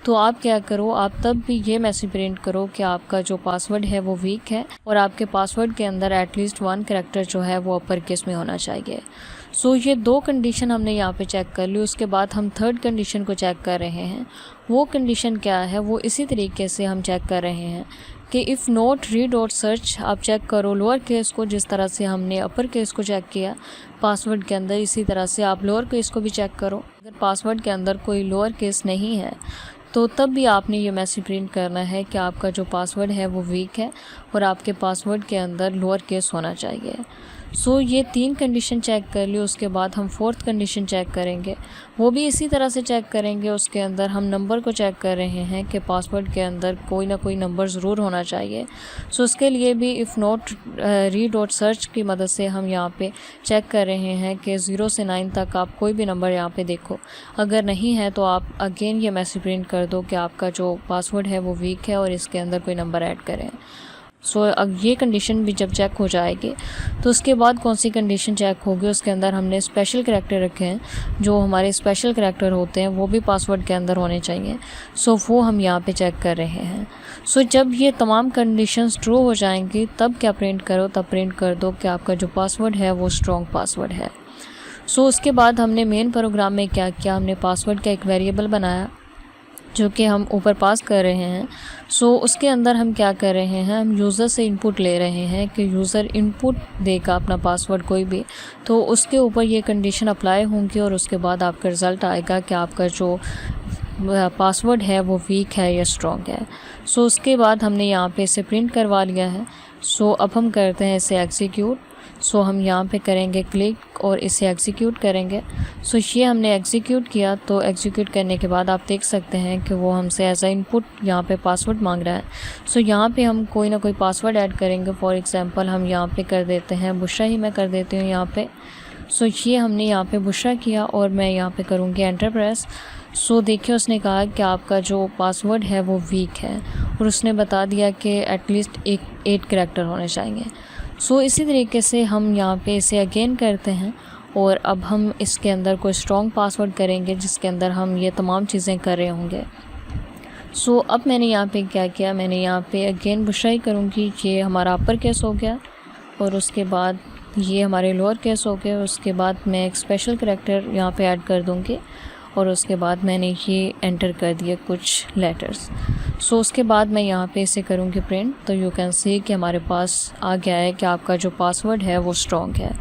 तो आप क्या करो, आप तब भी ये मैसेज प्रिंट करो कि आपका जो पासवर्ड है वो वीक है और आपके पासवर्ड के अंदर एटलीस्ट 1 कैरेक्टर जो है वो अपर केस में होना चाहिए। सो ये 2 कंडीशन हमने यहाँ पे चेक कर ली। उसके बाद हम थर्ड कंडीशन को चेक कर रहे हैं। वो कंडीशन क्या है, वो इसी तरीके से हम चेक कर रहे हैं कि इफ़ नोट रीड और सर्च, आप चेक करो लोअर केस को, जिस तरह से हमने अपर केस को चेक किया पासवर्ड के अंदर, इसी तरह से आप लोअर केस को भी चेक करो। अगर पासवर्ड के अंदर कोई लोअर केस नहीं है तो तब भी आपने ये मैसेज प्रिंट करना है कि आपका जो पासवर्ड है वो वीक है और आपके पासवर्ड के अंदर लोअर केस होना चाहिए। सो ये 3 कंडीशन चेक कर ली। उसके बाद हम 4th कंडीशन चेक करेंगे, वो भी इसी तरह से चेक करेंगे। उसके अंदर हम नंबर को चेक कर रहे हैं कि पासवर्ड के अंदर कोई ना कोई नंबर ज़रूर होना चाहिए। सो उसके लिए भी इफ़ नोट रीड और सर्च की मदद से हम यहाँ पे चेक कर रहे हैं कि 0 से 9 तक आप कोई भी नंबर यहाँ पे देखो, अगर नहीं है तो आप अगेन ये मैसेज प्रिंट कर दो कि आपका जो पासवर्ड है वो वीक है और इसके अंदर कोई नंबर ऐड करें। सो अब ये कंडीशन भी जब चेक हो जाएगी तो उसके बाद कौन सी कंडीशन चेक होगी, उसके अंदर हमने स्पेशल करैक्टर रखे हैं। जो हमारे स्पेशल करैक्टर होते हैं वो भी पासवर्ड के अंदर होने चाहिए। सो वो हम यहाँ पे चेक कर रहे हैं। सो जब ये तमाम कंडीशंस ट्रू हो जाएंगी तब क्या प्रिंट करो, तब प्रिंट कर दो कि आपका जो पासवर्ड है वो स्ट्रॉन्ग पासवर्ड है। सो उसके बाद हमने मेन प्रोग्राम में क्या किया, हमने पासवर्ड का एक वेरिएबल बनाया जो कि हम ऊपर पास कर रहे हैं। सो उसके अंदर हम क्या कर रहे हैं, हम यूज़र से इनपुट ले रहे हैं कि यूज़र इनपुट देगा अपना पासवर्ड कोई भी, तो उसके ऊपर ये कंडीशन अप्लाई होंगी और उसके बाद आपका रिज़ल्ट आएगा कि आपका जो पासवर्ड है वो वीक है या स्ट्रॉन्ग है। सो उसके बाद हमने यहाँ पे इसे प्रिंट करवा लिया है। सो अब हम करते हैं इसे एग्जीक्यूट। सो हम यहाँ पे करेंगे क्लिक और इसे एग्जीक्यूट करेंगे। सो ये हमने एग्जीक्यूट किया, तो एग्जीक्यूट करने के बाद आप देख सकते हैं कि वो हमसे एज अ इनपुट यहाँ पे पासवर्ड मांग रहा है। सो यहाँ पे हम कोई ना कोई पासवर्ड ऐड करेंगे। फॉर एग्जांपल हम यहाँ पे कर देते हैं बुशरा ही, मैं कर देती हूँ यहाँ पे। सो ये हमने यहाँ पे बुशरा किया और मैं यहाँ पे करूँगी एंटर प्रेस। सो देखिए उसने कहा कि आपका जो पासवर्ड है वो वीक है और उसने बता दिया कि एटलीस्ट 8 कैरेक्टर होने चाहिए। सो इसी तरीके से हम यहाँ पे इसे अगेन करते हैं और अब हम इसके अंदर कोई स्ट्रॉन्ग पासवर्ड करेंगे जिसके अंदर हम ये तमाम चीज़ें कर रहे होंगे। सो अब मैंने यहाँ पे क्या किया, मैंने यहाँ पे अगेन बुशराई करूँगी। ये हमारा अपर केस हो गया और उसके बाद ये हमारे लोअर केस हो गए। उसके बाद मैं एक स्पेशल करैक्टर यहाँ पे ऐड कर दूँगी और उसके बाद मैंने ये एंटर कर दिया कुछ लेटर्स। सो उसके बाद मैं यहाँ पे इसे करूँगी प्रिंट, तो यू कैन सी कि हमारे पास आ गया है कि आपका जो पासवर्ड है वो स्ट्रॉन्ग है।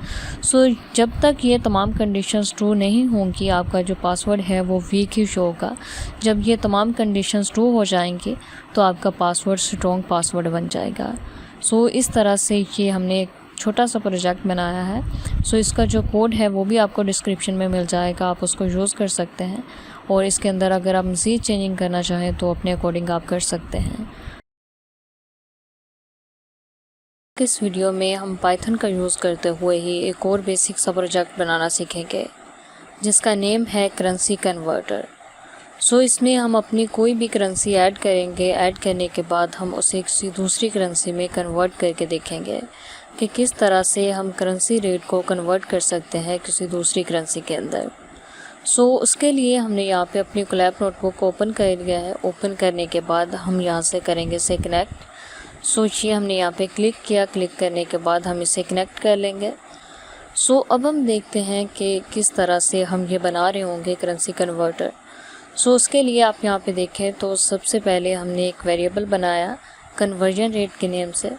सो जब तक ये तमाम कंडीशंस ट्रू नहीं होंगी आपका जो पासवर्ड है वो वीक ही शो होगा। जब ये तमाम कंडीशंस ट्रू हो जाएंगी तो आपका पासवर्ड स्ट्रॉन्ग पासवर्ड बन जाएगा। सो इस तरह से ये हमने एक छोटा सा प्रोजेक्ट बनाया है। सो इसका जो कोड है वो भी आपको डिस्क्रिप्शन में मिल जाएगा, आप उसको यूज़ कर सकते हैं और इसके अंदर अगर आप मज़ीद चेंजिंग करना चाहें तो अपने अकॉर्डिंग आप कर सकते हैं। के इस वीडियो में हम पाइथन का यूज़ करते हुए ही एक और बेसिक सा प्रोजेक्ट बनाना सीखेंगे जिसका नेम है करेंसी कन्वर्टर। सो इसमें हम अपनी कोई भी करेंसी ऐड करेंगे। ऐड करने के बाद हम उसे किसी दूसरी करेंसी में कन्वर्ट करके देखेंगे कि किस तरह से हम करेंसी रेट को कन्वर्ट कर सकते हैं किसी दूसरी करेंसी के अंदर। सो उसके लिए हमने यहाँ पे अपनी कोलैब नोटबुक ओपन कर लिया है। ओपन करने के बाद हम यहाँ से करेंगे इसे कनेक्ट। सोचिए हमने यहाँ पे क्लिक किया। क्लिक करने के बाद हम इसे कनेक्ट कर लेंगे। सो अब हम देखते हैं कि किस तरह से हम ये बना रहे होंगे करेंसी कन्वर्टर। सो उसके लिए आप यहाँ पे देखें तो सबसे पहले हमने एक वेरिएबल बनाया कन्वर्जन रेट के नेम से,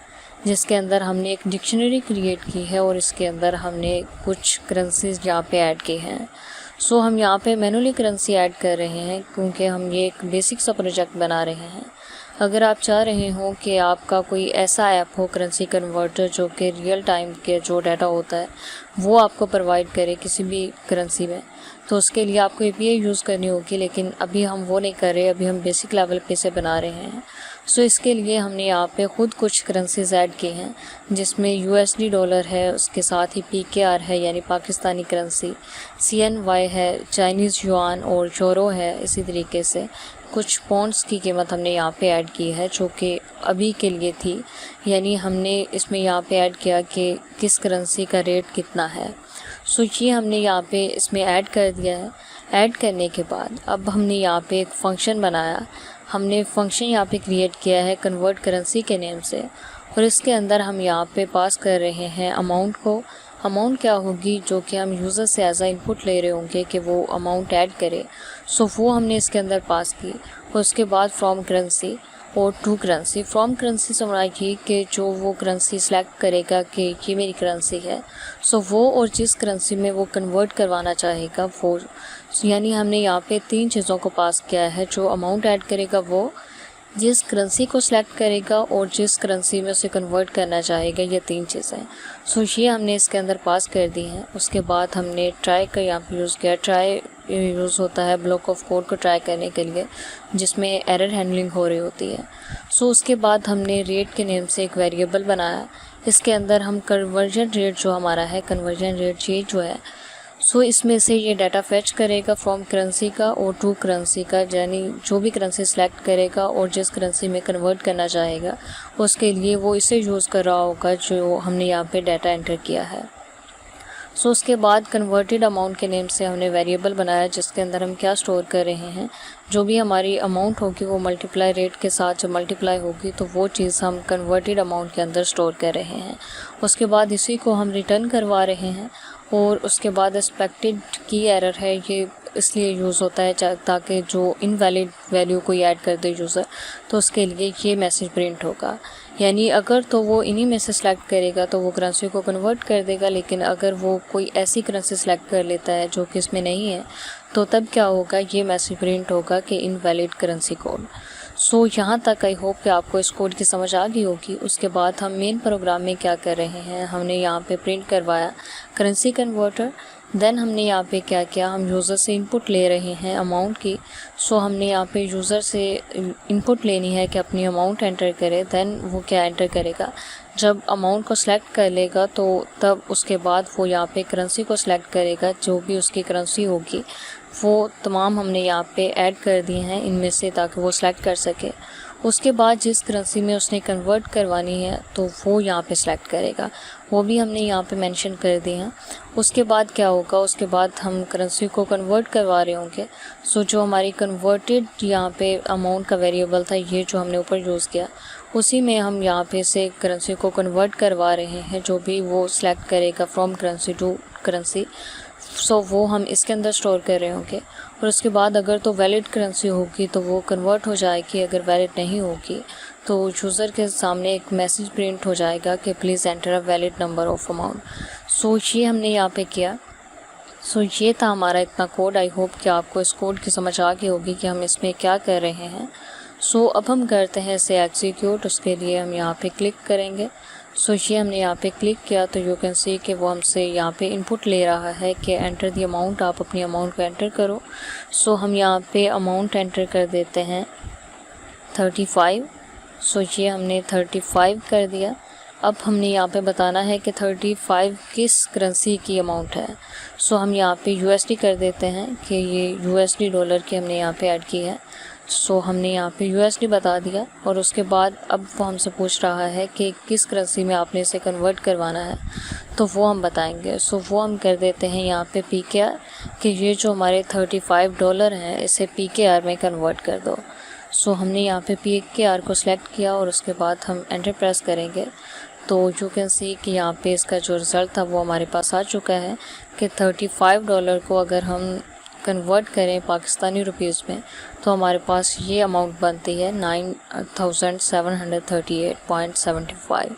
जिसके अंदर हमने एक डिक्शनरी क्रिएट की है और इसके अंदर हमने कुछ करेंसीज यहाँ पे ऐड की हैं। सो हम यहाँ पे मैनुअली करेंसी ऐड कर रहे हैं क्योंकि हम ये एक बेसिक सा प्रोजेक्ट बना रहे हैं। अगर आप चाह रहे हो कि आपका कोई ऐसा ऐप हो करेंसी कन्वर्टर जो कि रियल टाइम के जो डाटा होता है वो आपको प्रोवाइड करे किसी भी करेंसी में, तो उसके लिए आपको API यूज़ करनी होगी। लेकिन अभी हम वो नहीं कर रहे, अभी हम बेसिक लेवल पे से बना रहे हैं। सो इसके लिए हमने यहाँ पे ख़ुद कुछ करेंसीज ऐड की हैं जिसमें USD डॉलर है, उसके साथ ही PKR है यानी पाकिस्तानी करेंसी, CNY है, चाइनीज़ युआन और यूरो है। इसी तरीके से कुछ पॉन्ड्स की कीमत हमने यहाँ पे ऐड की है जो कि अभी के लिए थी, यानी हमने इसमें यहाँ पे ऐड किया कि किस करेंसी का रेट कितना है। सो ये हमने यहाँ पे इसमें ऐड कर दिया है। ऐड करने के बाद अब हमने यहाँ पे एक फ़ंक्शन बनाया। हमने फ़ंक्शन यहाँ पे क्रिएट किया है कन्वर्ट करेंसी के नेम से और इसके अंदर हम यहाँ पे पास कर रहे हैं अमाउंट को। अमाउंट क्या होगी जो कि हम यूज़र से एज आ इनपुट ले रहे होंगे कि वो अमाउंट ऐड करे। सो वो हमने इसके अंदर पास की। और उसके बाद फ्रॉम करेंसी और टू करेंसी। फ्रॉम करेंसी समझिए कि जो वो करेंसी सेलेक्ट करेगा कि ये मेरी करेंसी है, सो वो और जिस करेंसी में वो कन्वर्ट करवाना चाहेगा वो, यानी हमने यहाँ पे 3 चीज़ों को पास किया है। जो अमाउंट ऐड करेगा वो, जिस करेंसी को सिलेक्ट करेगा और जिस करेंसी में उसे कन्वर्ट करना चाहेगा, ये 3 चीज़ें। सो ये हमने इसके अंदर पास कर दी हैं। उसके बाद हमने ट्राई का यहाँ पे यूज़ किया। ट्राई यूज़ होता है ब्लॉक ऑफ कोड को ट्राई करने के लिए जिसमें एरर हैंडलिंग हो रही होती है। सो उसके बाद हमने रेट के नेम से एक वेरिएबल बनाया। इसके अंदर हम कन्वर्जन रेट जो हमारा है, कन्वर्जन रेट ये जो है, सो इसमें से ये डाटा फेच करेगा फ्रॉम करेंसी का और टू करेंसी का, यानी जो भी करेंसी सेलेक्ट करेगा और जिस करेंसी में कन्वर्ट करना चाहेगा उसके लिए वो इसे यूज़ कर रहा होगा जो हमने यहाँ पे डाटा एंटर किया है। सो उसके बाद कन्वर्टेड अमाउंट के नेम से हमने वेरिएबल बनाया जिसके अंदर हम क्या स्टोर कर रहे हैं, जो भी हमारी अमाउंट होगी वो मल्टीप्लाई रेट के साथ जब मल्टीप्लाई होगी तो वो चीज़ हम कन्वर्टेड अमाउंट के अंदर स्टोर कर रहे हैं। उसके बाद इसी को हम रिटर्न करवा रहे हैं। और उसके बाद एक्सपेक्टेड की एरर है, ये इसलिए यूज़ होता है ताकि जो इनवैलिड वैल्यू कोई ऐड कर दे यूज़र तो उसके लिए ये मैसेज प्रिंट होगा। यानी अगर तो वो इन्हीं में से सिलेक्ट करेगा तो वो करेंसी को कन्वर्ट कर देगा, लेकिन अगर वो कोई ऐसी करेंसी सेलेक्ट कर लेता है जो कि इसमें नहीं है तो तब क्या होगा, ये मैसेज प्रिंट होगा कि इनवैलिड करेंसी कोड। सो यहाँ तक आई होप कि आपको इस कोड की समझ आ गई होगी। उसके बाद हम मेन प्रोग्राम में क्या कर रहे हैं, हमने यहाँ पे प्रिंट करवाया करेंसी कन्वर्टर। देन हमने यहाँ पे क्या किया, हम यूज़र से इनपुट ले रहे हैं अमाउंट की। सो हमने यहाँ पे यूज़र से इनपुट लेनी है कि अपनी अमाउंट एंटर करे। देन वो क्या एंटर करेगा, जब अमाउंट को सिलेक्ट कर लेगा तो तब उसके बाद वो यहाँ पे करेंसी को सिलेक्ट करेगा। जो भी उसकी करेंसी होगी वो तमाम हमने यहाँ पे ऐड कर दिए हैं इनमें से ताकि वो सिलेक्ट कर सके। उसके बाद जिस करेंसी में उसने कन्वर्ट करवानी है तो वो यहाँ पे सिलेक्ट करेगा, वो भी हमने यहाँ पे मेंशन कर दिए हैं। उसके बाद क्या होगा, उसके बाद हम करेंसी को कन्वर्ट करवा रहे होंगे। सो जो हमारी कन्वर्टेड यहाँ पे अमाउंट का वेरिएबल था, ये जो हमने ऊपर यूज़ किया, उसी में हम यहाँ पे से करेंसी को कन्वर्ट करवा रहे हैं। जो भी वो सिलेक्ट करेगा फ्रॉम करेंसी टू करेंसी, सो वो हम इसके अंदर स्टोर कर रहे होंगे। और उसके बाद अगर तो वैलिड करेंसी होगी तो वो कन्वर्ट हो जाएगी, अगर वैलिड नहीं होगी तो यूज़र के सामने एक मैसेज प्रिंट हो जाएगा कि please enter a valid number of amount. So ये हमने यहाँ पे किया। सो ये था हमारा इतना कोड। आई होप कि आपको इस कोड की समझ आ गई होगी कि हम इसमें क्या कर रहे हैं। सो अब हम करते हैं इसे एग्जीक्यूट। उसके लिए हम यहाँ पे क्लिक करेंगे। सो ये हमने यहाँ पे क्लिक किया तो यू कैन सी कि वो हमसे यहाँ पे इनपुट ले रहा है कि एंटर दी अमाउंट, आप अपनी अमाउंट को एंटर करो। सो हम यहाँ पे अमाउंट एंटर कर देते हैं 35। सो ये हमने 35 कर दिया। अब हमने यहाँ पे बताना है कि 35 किस करेंसी की अमाउंट है। सो हम यहाँ पे USD कर देते हैं कि ये USD डॉलर की हमने यहाँ पे ऐड की है। सो हमने यहाँ पे USD बता दिया और उसके बाद अब वो हमसे पूछ रहा है कि किस करेंसी में आपने इसे कन्वर्ट करवाना है, तो वो हम बताएंगे। सो वो हम कर देते हैं यहाँ पे PKR कि ये जो हमारे $35 हैं इसे PKR में कन्वर्ट कर दो। सो हमने यहाँ पे PKR को सिलेक्ट किया और उसके बाद हम एंटर प्रेस करेंगे तो यू कैन सी कि यहाँ पे इसका जो रिज़ल्ट था वो हमारे पास आ चुका है कि $35 को अगर हम कन्वर्ट करें पाकिस्तानी रुपीज़ में तो हमारे पास ये अमाउंट बनती है 9738.75।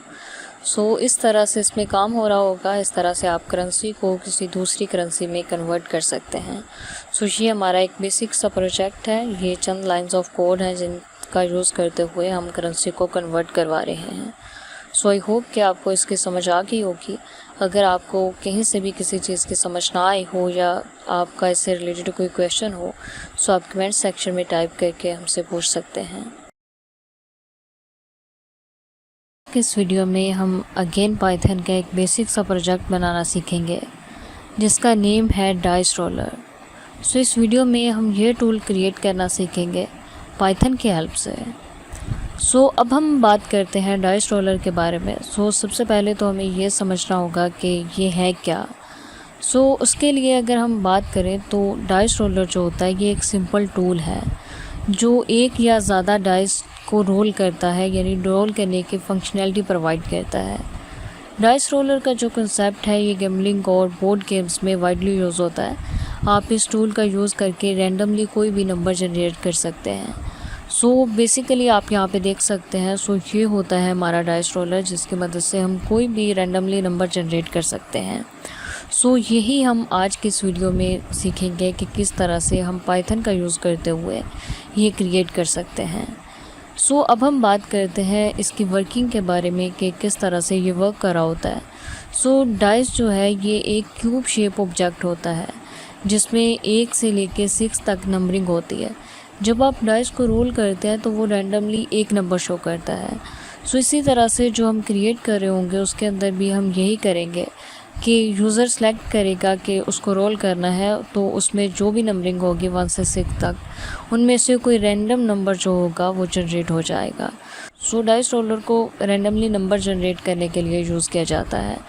सो इस तरह से इसमें काम हो रहा होगा। इस तरह से आप करेंसी को किसी दूसरी करेंसी में कन्वर्ट कर सकते हैं। सो ये हमारा एक बेसिक सा प्रोजेक्ट है। ये चंद लाइंस ऑफ कोड हैं जिनका यूज़ करते हुए हम करेंसी को कन्वर्ट करवा रहे हैं। सो आई होप कि आपको इसकी समझ आ गई होगी। अगर आपको कहीं से भी किसी चीज़ की समझ ना आई हो या आपका इससे रिलेटेड कोई क्वेश्चन हो सो आप कमेंट सेक्शन में टाइप करके हमसे पूछ सकते हैं। इस वीडियो में हम अगेन पाइथन का एक बेसिक सा प्रोजेक्ट बनाना सीखेंगे जिसका नेम है डाइस रोलर। सो इस वीडियो में हम ये टूल क्रिएट करना सीखेंगे पाइथन की हेल्प से। सो अब हम बात करते हैं डाइस रोलर के बारे में। सो सबसे पहले तो हमें ये समझना होगा कि ये है क्या। सो उसके लिए अगर हम बात करें तो डाइस रोलर जो होता है ये एक सिंपल टूल है जो एक या ज़्यादा डाइस को रोल करता है, यानी रोल करने की फंक्शनैलिटी प्रोवाइड करता है। डाइस रोलर का जो कंसेप्ट है ये गैम्बलिंग और बोर्ड गेम्स में वाइडली यूज़ होता है। आप इस टूल का यूज़ करके रैंडमली कोई भी नंबर जनरेट कर सकते हैं। सो बेसिकली आप यहाँ पे देख सकते हैं। सो ये होता है हमारा डाइस रोलर जिसकी मदद से हम कोई भी रैंडमली नंबर जनरेट कर सकते हैं। सो यही हम आज की इस वीडियो में सीखेंगे कि किस तरह से हम पाइथन का यूज़ करते हुए ये क्रिएट कर सकते हैं। सो अब हम बात करते हैं इसकी वर्किंग के बारे में कि किस तरह से ये वर्क कर रहा होता है। सो डाइस जो है ये एक क्यूब शेप ऑब्जेक्ट होता है जिसमें 1 से लेके 6 तक नंबरिंग होती है। जब आप डाइस को रोल करते हैं तो वो रैंडमली एक नंबर शो करता है। सो इसी तरह से जो हम क्रिएट कर रहे होंगे उसके अंदर भी हम यही करेंगे कि यूज़र सेलेक्ट करेगा कि उसको रोल करना है तो उसमें जो भी नंबरिंग होगी 1 से 6 तक उनमें से कोई रैंडम नंबर जो होगा वो जनरेट हो जाएगा। सो डाइस रोलर को रैंडमली नंबर जनरेट करने के लिए यूज़ किया जाता है।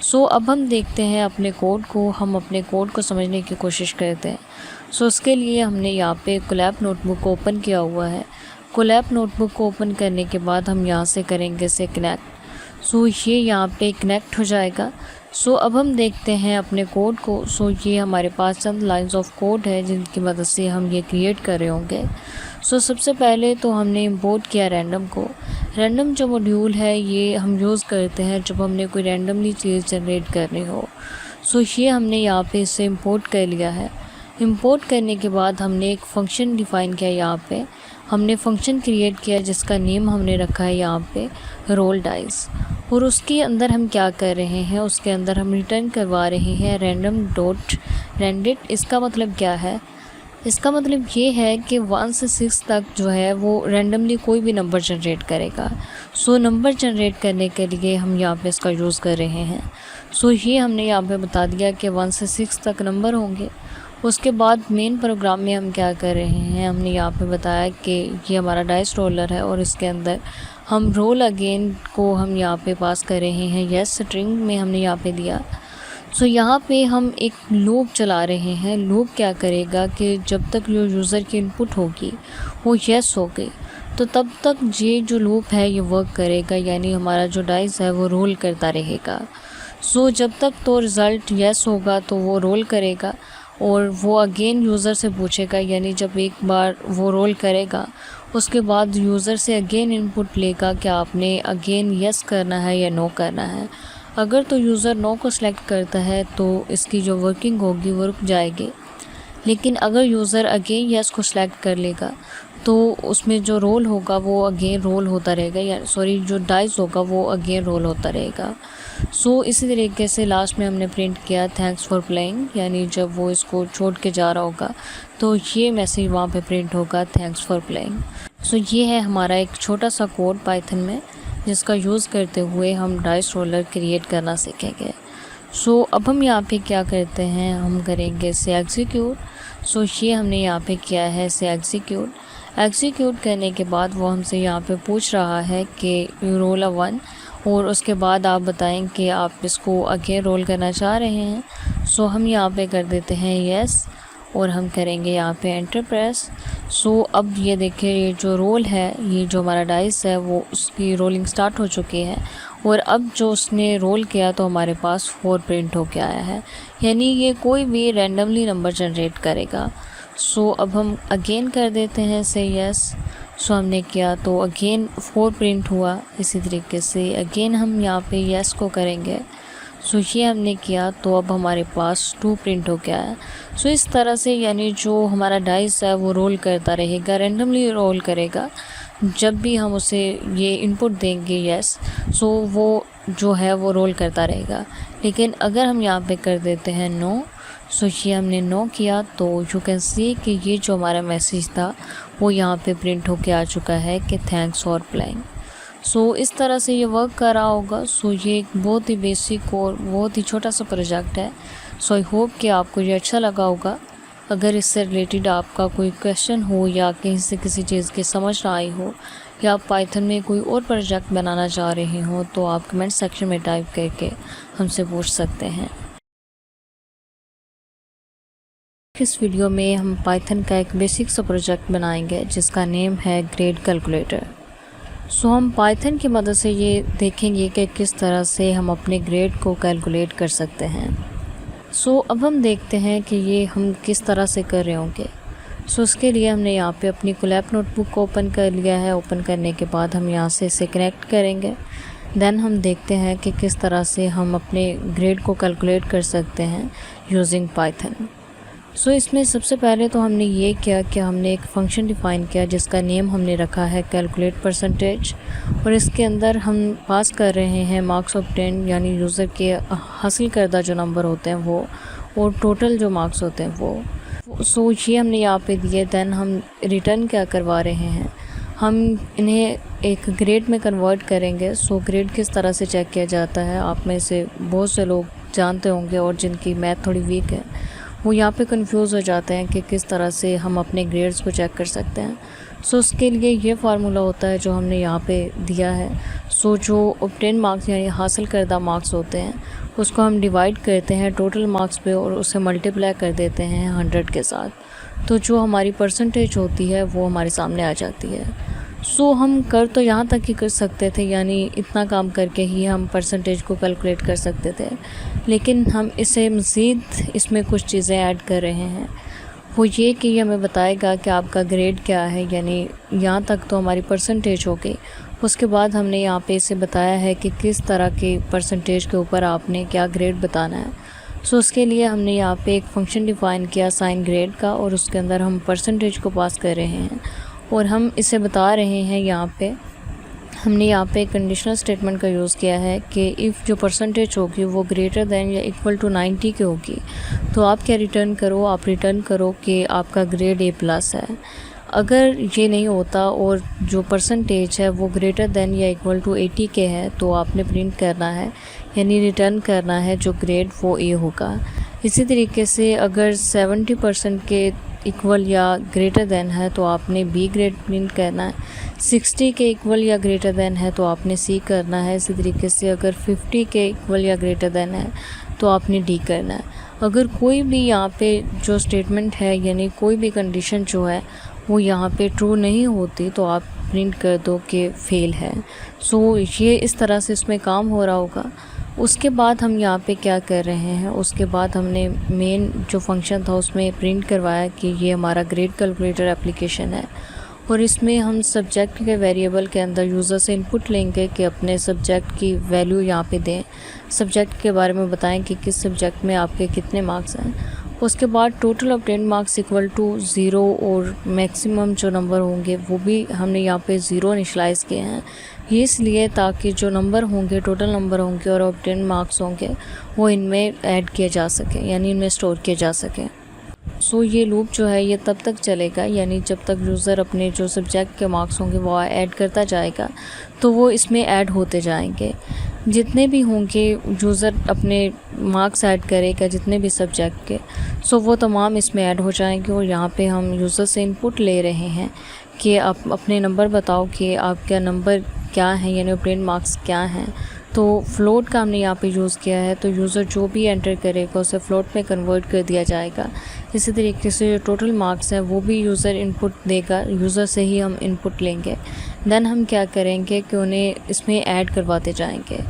सो अब हम देखते हैं अपने कोड को, हम अपने कोड को समझने की कोशिश करते हैं। सो उसके लिए हमने यहाँ पे कोलैब नोटबुक को ओपन किया हुआ है। कोलैब नोटबुक को ओपन करने के बाद हम यहाँ से करेंगे इसे कनेक्ट। सो ये यहाँ पे कनेक्ट हो जाएगा। सो अब हम देखते हैं अपने कोड को। सो ये हमारे पास चंद लाइंस ऑफ कोड है जिनकी मदद से हम ये क्रिएट कर रहे होंगे। सो सबसे पहले तो हमने इंपोर्ट किया रैंडम को। रैंडम जो मॉड्यूल है ये हम यूज़ करते हैं जब हमने कोई रैंडमली चीज़ जनरेट करनी हो। सो ये हमने यहाँ पे इसे इंपोर्ट कर लिया है। इंपोर्ट करने के बाद हमने एक फ़ंक्शन डिफ़ाइन किया। यहाँ पे हमने फ़ंक्शन क्रिएट किया जिसका नेम हमने रखा है यहाँ पे रोल डाइस। और उसके अंदर हम क्या कर रहे हैं, उसके अंदर हम रिटर्न करवा रहे हैं रैंडम डॉट रैंडेड। इसका मतलब क्या है? इसका मतलब ये है कि 1 से 6 तक जो है वो रैंडमली कोई भी नंबर जनरेट करेगा। सो नंबर जनरेट करने के लिए हम यहाँ पे इसका यूज़ कर रहे हैं। सो ये हमने यहाँ पे बता दिया कि 1 से 6 तक नंबर होंगे। उसके बाद मेन प्रोग्राम में हम क्या कर रहे हैं, हमने यहाँ पे बताया कि ये हमारा डाइस रोलर है और इसके अंदर हम रोल अगेन को हम यहाँ पे पास कर रहे हैं। यस स्ट्रिंग में हमने यहाँ पे दिया। सो यहाँ पे हम एक लूप चला रहे हैं। लूप क्या करेगा कि जब तक जो यूज़र की इनपुट होगी वो यस हो गई तो तब तक ये जो लूप है ये वर्क करेगा, यानी हमारा जो डाइस है वो रोल करता रहेगा। सो जब तक तो रिज़ल्ट यस होगा तो वो रोल करेगा और वो अगेन यूज़र से पूछेगा, यानी जब एक बार वो रोल करेगा उसके बाद यूज़र से अगेन इनपुट लेगा कि आपने अगेन यस करना है या नो करना है। अगर तो यूज़र नो को सिलेक्ट करता है तो इसकी जो वर्किंग होगी वो रुक जाएगी, लेकिन अगर यूज़र अगेन यस को सिलेक्ट कर लेगा तो उसमें जो रोल होगा वो अगेन रोल होता रहेगा, या सॉरी जो डाइस होगा वो अगेन रोल होता रहेगा। सो इसी तरीके से लास्ट में हमने प्रिंट किया थैंक्स फॉर प्लेइंग, यानी जब वो इसको छोड़ के जा रहा होगा तो ये मैसेज वहाँ पे प्रिंट होगा थैंक्स फॉर प्लेइंग। सो ये है हमारा एक छोटा सा कोड पाइथन में। जिसका यूज़ करते हुए हम डाइस रोलर क्रिएट करना सीखेंगे। सो अब हम यहाँ पे क्या करते हैं, हम करेंगे से एग्जीक्यूट। सो ये हमने यहाँ पे किया है से एग्जीक्यूट करने के बाद वो हमसे यहाँ पे पूछ रहा है कि रोल अ 1, और उसके बाद आप बताएं कि आप इसको अगेन रोल करना चाह रहे हैं। सो हम यहाँ पे कर देते हैं येस, और हम करेंगे यहाँ पे एंटर प्रेस। सो अब ये देखिए, ये जो रोल है, ये जो हमारा डाइस है वो उसकी रोलिंग स्टार्ट हो चुकी है, और अब जो उसने रोल किया तो हमारे पास 4 प्रिंट होके आया है, यानी ये कोई भी रैंडमली नंबर जनरेट करेगा। सो अब हम अगेन कर देते हैं से यस। सो हमने किया तो अगेन 4 प्रिंट हुआ। इसी तरीके से अगेन हम यहाँ पे यस को करेंगे। सो ये हमने किया तो अब हमारे पास 2 प्रिंट हो गया है। सो इस तरह से यानी जो हमारा डाइस है वो रोल करता रहेगा, रैंडमली रोल करेगा। जब भी हम उसे ये इनपुट देंगे यस, सो वो जो है वो रोल करता रहेगा। लेकिन अगर हम यहाँ पे कर देते हैं नो, सो ये हमने नो किया तो यू कैन सी कि ये जो हमारा मैसेज था वो यहाँ पे प्रिंट होके आ चुका है कि थैंक्स फॉर प्लेइंग। सो इस तरह से ये वर्क कर रहा होगा। सो ये एक बहुत ही बेसिक और बहुत ही छोटा सा प्रोजेक्ट है। सो आई होप कि आपको ये अच्छा लगा होगा। अगर इससे रिलेटेड आपका कोई क्वेश्चन हो या कहीं से किसी चीज़ की समझ ना आई हो, या आप पाइथन में कोई और प्रोजेक्ट बनाना चाह रहे हो, तो आप कमेंट सेक्शन में टाइप करके हमसे पूछ सकते हैं। इस वीडियो में हम पाइथन का एक बेसिक सा प्रोजेक्ट बनाएंगे जिसका नेम है ग्रेड कैलकुलेटर। सो हम पाइथन की मदद से ये देखेंगे कि किस तरह से हम अपने ग्रेड को कैलकुलेट कर सकते हैं। सो अब हम देखते हैं कि ये हम किस तरह से कर रहे होंगे। सो उसके लिए हमने यहाँ पे अपनी कोलैब नोटबुक को ओपन कर लिया है। ओपन करने के बाद हम यहाँ से इसे कनेक्ट करेंगे। देन हम देखते हैं कि किस तरह से हम अपने ग्रेड को कैलकुलेट कर सकते हैं यूजिंग पाइथन। सो इसमें सबसे पहले तो हमने ये किया कि हमने एक फ़ंक्शन डिफ़ाइन किया जिसका नेम हमने रखा है कैलकुलेट परसेंटेज, और इसके अंदर हम पास कर रहे हैं मार्क्स ऑब्टेन, यानी यूज़र के हासिल करदा जो नंबर होते हैं वो, और टोटल जो मार्क्स होते हैं वो। सो ये हमने यहाँ पे दिए। दैन हम रिटर्न क्या करवा रहे हैं, हम इन्हें एक ग्रेड में कन्वर्ट करेंगे। सो ग्रेड किस तरह से चेक किया जाता है, आप में से बहुत से लोग जानते होंगे, और जिनकी मैथ थोड़ी वीक है वो यहाँ पे कंफ्यूज हो जाते हैं कि किस तरह से हम अपने ग्रेड्स को चेक कर सकते हैं। सो उसके लिए ये फार्मूला होता है जो हमने यहाँ पे दिया है। सो जो ऑब्टेन मार्क्स यानी हासिल करदा मार्क्स होते हैं उसको हम डिवाइड करते हैं टोटल मार्क्स पे, और उसे मल्टीप्लाई कर देते हैं 100 के साथ। तो जो हमारी परसेंटेज होती है वो हमारे सामने आ जाती है। सो हम कर तो यहाँ तक ही कर सकते थे, यानी इतना काम करके ही हम परसेंटेज को कैलकुलेट कर सकते थे, लेकिन हम इसे मज़ीद इसमें कुछ चीज़ें ऐड कर रहे हैं। वो ये कि ये हमें बताएगा कि आपका ग्रेड क्या है, यानी यहाँ तक तो हमारी परसेंटेज हो गई। उसके बाद हमने यहाँ पे इसे बताया है कि किस तरह के परसेंटेज के ऊपर आपने क्या ग्रेड बताना है। सो उसके लिए हमने यहाँ पे एक फ़ंक्शन डिफ़ाइन किया साइन ग्रेड का, और उसके अंदर हम परसेंटेज को पास कर रहे हैं, और हम इसे बता रहे हैं यहाँ पे हमने यहाँ पे कंडीशनल स्टेटमेंट का यूज़ किया है कि इफ़ जो परसेंटेज होगी वो ग्रेटर दैन या इक्वल टू 90 की होगी तो आप क्या रिटर्न करो, आप रिटर्न करो कि आपका ग्रेड A+ है। अगर ये नहीं होता और जो परसेंटेज है वो ग्रेटर दैन या इक्वल टू 80 के है तो आपने प्रिंट करना है, यानी रिटर्न करना है जो ग्रेड वो A होगा। इसी तरीके से अगर 70% के इक्वल या ग्रेटर दैन है तो आपने B ग्रेड प्रिंट करना है, 60 के इक्वल या ग्रेटर दैन है तो आपने C करना है। इसी तरीके से अगर 50 के इक्वल या ग्रेटर दैन है तो आपने D करना है। अगर कोई भी यहाँ पे जो स्टेटमेंट है यानी कोई भी कंडीशन जो है वो यहाँ पे ट्रू नहीं होती तो आप प्रिंट कर दो कि फेल है। सो ये इस तरह से इसमें काम हो रहा होगा। उसके बाद हम यहाँ पे क्या कर रहे हैं, उसके बाद हमने मेन जो फंक्शन था उसमें प्रिंट करवाया कि ये हमारा ग्रेड कैलकुलेटर एप्लीकेशन है, और इसमें हम सब्जेक्ट के वेरिएबल के अंदर यूज़र से इनपुट लेंगे कि अपने सब्जेक्ट की वैल्यू यहाँ पे दें, सब्जेक्ट के बारे में बताएं कि किस सब्जेक्ट में आपके कितने मार्क्स हैं। उसके बाद total obtain marks equal to 0 और मैक्सिमम जो नंबर होंगे वो भी हमने यहाँ पे 0 इनिशलाइज़ किए हैं। ये इसलिए ताकि जो नंबर होंगे, टोटल नंबर होंगे और ऑब्टेन मार्क्स होंगे वो इनमें ऐड किए जा सके, यानी इनमें स्टोर किए जा सके। सो ये लूप जो है ये तब तक चलेगा, यानी जब तक यूज़र अपने जो सब्जेक्ट के मार्क्स होंगे वो ऐड करता जाएगा तो वो इसमें ऐड होते जाएंगे। जितने भी होंगे यूज़र अपने मार्क्स ऐड करेगा जितने भी सब्जेक्ट के, सो वो तमाम इसमें ऐड हो जाएंगे। और यहाँ पे हम यूज़र से इनपुट ले रहे हैं कि आप अपने नंबर बताओ कि आपका नंबर क्या है, यानी ऑब्टेन मार्क्स क्या हैं। तो फ्लोट का हमने यहाँ पे यूज़ किया है, तो यूज़र जो भी एंटर करेगा उसे फ्लोट में कन्वर्ट कर दिया जाएगा। इसी तरीके से जो टोटल मार्क्स हैं वो भी यूज़र इनपुट देगा, यूज़र से ही हम इनपुट लेंगे। देन हम क्या करेंगे कि उन्हें इसमें ऐड करवाते जाएंगे।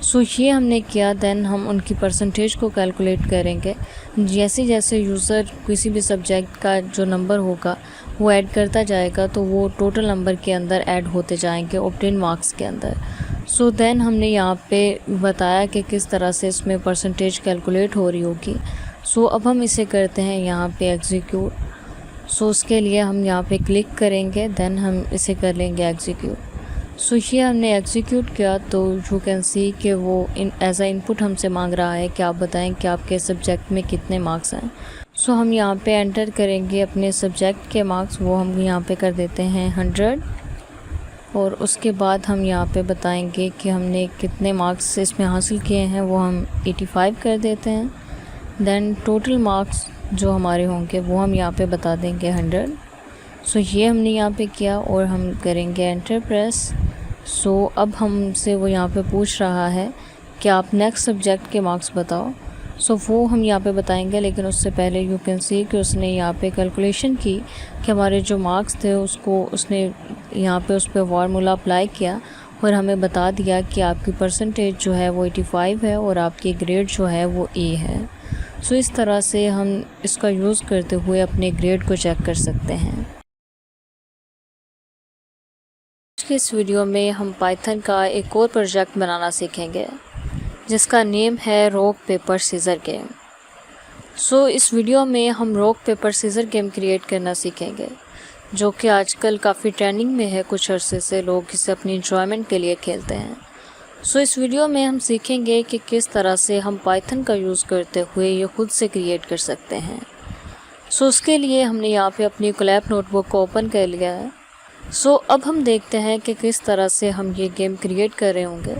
सो ये हमने किया। देन हम उनकी परसेंटेज को कैलकुलेट करेंगे। जैसे जैसे यूज़र किसी भी सब्जेक्ट का जो नंबर होगा वो ऐड करता जाएगा तो वो टोटल नंबर के अंदर ऐड होते जाएंगे ऑब्टेन मार्क्स के अंदर। सो देन हमने यहाँ पे बताया कि किस तरह से इसमें परसेंटेज कैलकुलेट हो रही होगी। सो अब हम इसे करते हैं यहाँ पे एग्जीक्यूट। सो उसके लिए हम यहाँ पे क्लिक करेंगे, देन हम इसे कर लेंगे एग्जीक्यूट। सो ये हमने एग्जीक्यूट किया तो यू कैन सी कि वो एज आ इनपुट हमसे मांग रहा है कि आप बताएं कि आपके सब्जेक्ट में कितने मार्क्स हैं। सो हम यहाँ पे एंटर करेंगे अपने सब्जेक्ट के मार्क्स, वो हम यहाँ पे कर देते हैं 100। और उसके बाद हम यहाँ पे बताएंगे कि हमने कितने मार्क्स इसमें हासिल किए हैं, वो हम 85 कर देते हैं। देन टोटल मार्क्स जो हमारे होंगे वो हम यहाँ पे बता देंगे 100। सो ये हमने यहाँ पे किया और हम करेंगे एंटर प्रेस। सो अब हमसे वो यहाँ पे पूछ रहा है कि आप नेक्स्ट सब्जेक्ट के मार्क्स बताओ। सो वो हम यहाँ पे बताएंगे, लेकिन उससे पहले यू कैन सी कि उसने यहाँ पे कैलकुलेशन की कि हमारे जो मार्क्स थे उसको उसने यहाँ पे उस पर फार्मूला अप्लाई किया और हमें बता दिया कि आपकी परसेंटेज जो है वो 85 है और आपकी ग्रेड जो है वो ए है। सो इस तरह से हम इसका यूज़ करते हुए अपने ग्रेड को चेक कर सकते हैं। इस वीडियो में हम पाइथन का एक और प्रोजेक्ट बनाना सीखेंगे जिसका नेम है rock paper scissor game. So इस वीडियो में हम rock paper scissor game create करना सीखेंगे, जो कि आजकल काफ़ी ट्रेंडिंग में है। कुछ अरसे से लोग इसे अपनी एंजॉयमेंट के लिए खेलते हैं। सो इस वीडियो में हम सीखेंगे कि किस तरह से हम पाइथन का यूज़ करते हुए ये खुद से क्रिएट कर सकते हैं। सो उसके लिए हमने यहाँ पे अपनी कोलैब नोटबुक को ओपन कर लिया है। सो अब हम देखते हैं कि किस तरह से हम ये गेम क्रिएट कर रहे होंगे।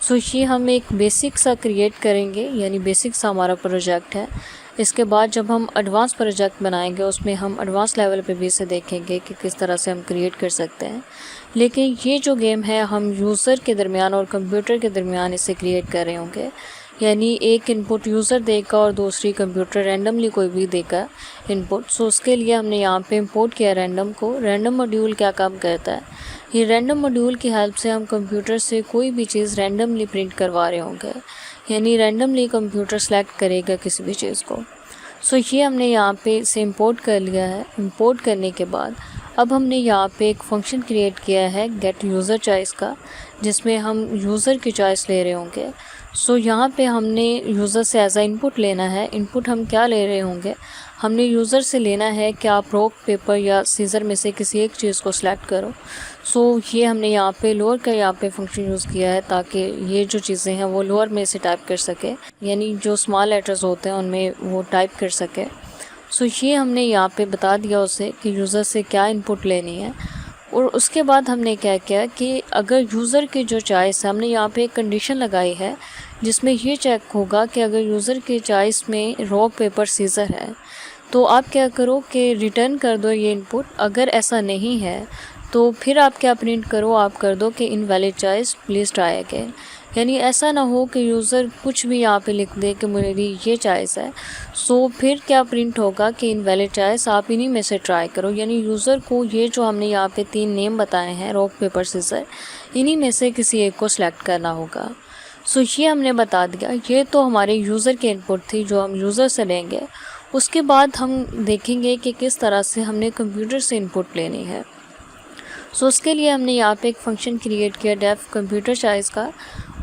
सो ये हम एक बेसिक सा क्रिएट करेंगे, यानी बेसिक सा हमारा प्रोजेक्ट है। इसके बाद जब हम एडवांस प्रोजेक्ट बनाएंगे उसमें हम एडवांस लेवल पे भी इसे देखेंगे कि किस तरह से हम क्रिएट कर सकते हैं। लेकिन ये जो गेम है हम यूज़र के दरमियान और कंप्यूटर के दरमियान इसे क्रिएट कर रहे होंगे, यानी एक इनपुट यूज़र देगा और दूसरी कंप्यूटर रैंडमली कोई भी देगा इनपुट। सो उसके लिए हमने यहाँ पे इंपोर्ट किया रैंडम को। रैंडम मॉड्यूल क्या काम करता है, ये रैंडम मॉड्यूल की हेल्प से हम कंप्यूटर से कोई भी चीज़ रैंडमली प्रिंट करवा रहे होंगे, यानी रैंडमली कंप्यूटर सेलेक्ट करेगा किसी भी चीज़ को। सो ये हमने यहाँ पे से इंपोर्ट कर लिया है। इंपोर्ट करने के बाद अब हमने यहाँ पे एक फंक्शन क्रिएट किया है गेट यूज़र चॉइस का, जिसमें हम यूज़र की चॉइस ले रहे होंगे। सो यहाँ पे हमने यूज़र से एज आ इनपुट लेना है। इनपुट हम क्या ले रहे होंगे, हमने यूज़र से लेना है कि आप रॉक पेपर या सीज़र में से किसी एक चीज़ को सिलेक्ट करो। सो ये हमने यहाँ पे लोअर का यहाँ पे फंक्शन यूज़ किया है ताकि ये जो चीज़ें हैं वो लोअर में से टाइप कर सके, यानी जो स्मॉल लेटर्स होते हैं उनमें वो टाइप कर सके। सो ये हमने यहाँ पे बता दिया उसे कि यूज़र से क्या इनपुट लेनी है। और उसके बाद हमने क्या किया कि अगर यूज़र की जो चॉइस है, हमने यहाँ पे एक कंडीशन लगाई है जिसमें ये चेक होगा कि अगर यूज़र की चॉइस में रॉक पेपर सीज़र है तो आप क्या करो कि रिटर्न कर दो ये इनपुट। अगर ऐसा नहीं है तो फिर आप क्या प्रिंट करो, आप कर दो कि invalid choice please try again. यानी ऐसा ना हो कि यूज़र कुछ भी यहाँ पे लिख दे कि मेरी ये चॉइस है, सो फिर क्या प्रिंट होगा कि इनवैलिड चॉइस, आप इन्हीं में से ट्राई करो। यानी यूज़र को ये जो हमने यहाँ पे 3 नेम बताए हैं रॉक पेपर सीज़र, इन्हीं में से किसी एक को सिलेक्ट करना होगा। सो ये हमने बता दिया। ये तो हमारे यूज़र की इनपुट थी जो हम यूज़र से लेंगे। उसके बाद हम देखेंगे कि किस तरह से हमने कंप्यूटर से इनपुट लेनी है। सो उसके लिए हमने यहाँ पे एक फ़ंक्शन क्रिएट किया डेफ कंप्यूटर चॉइस का।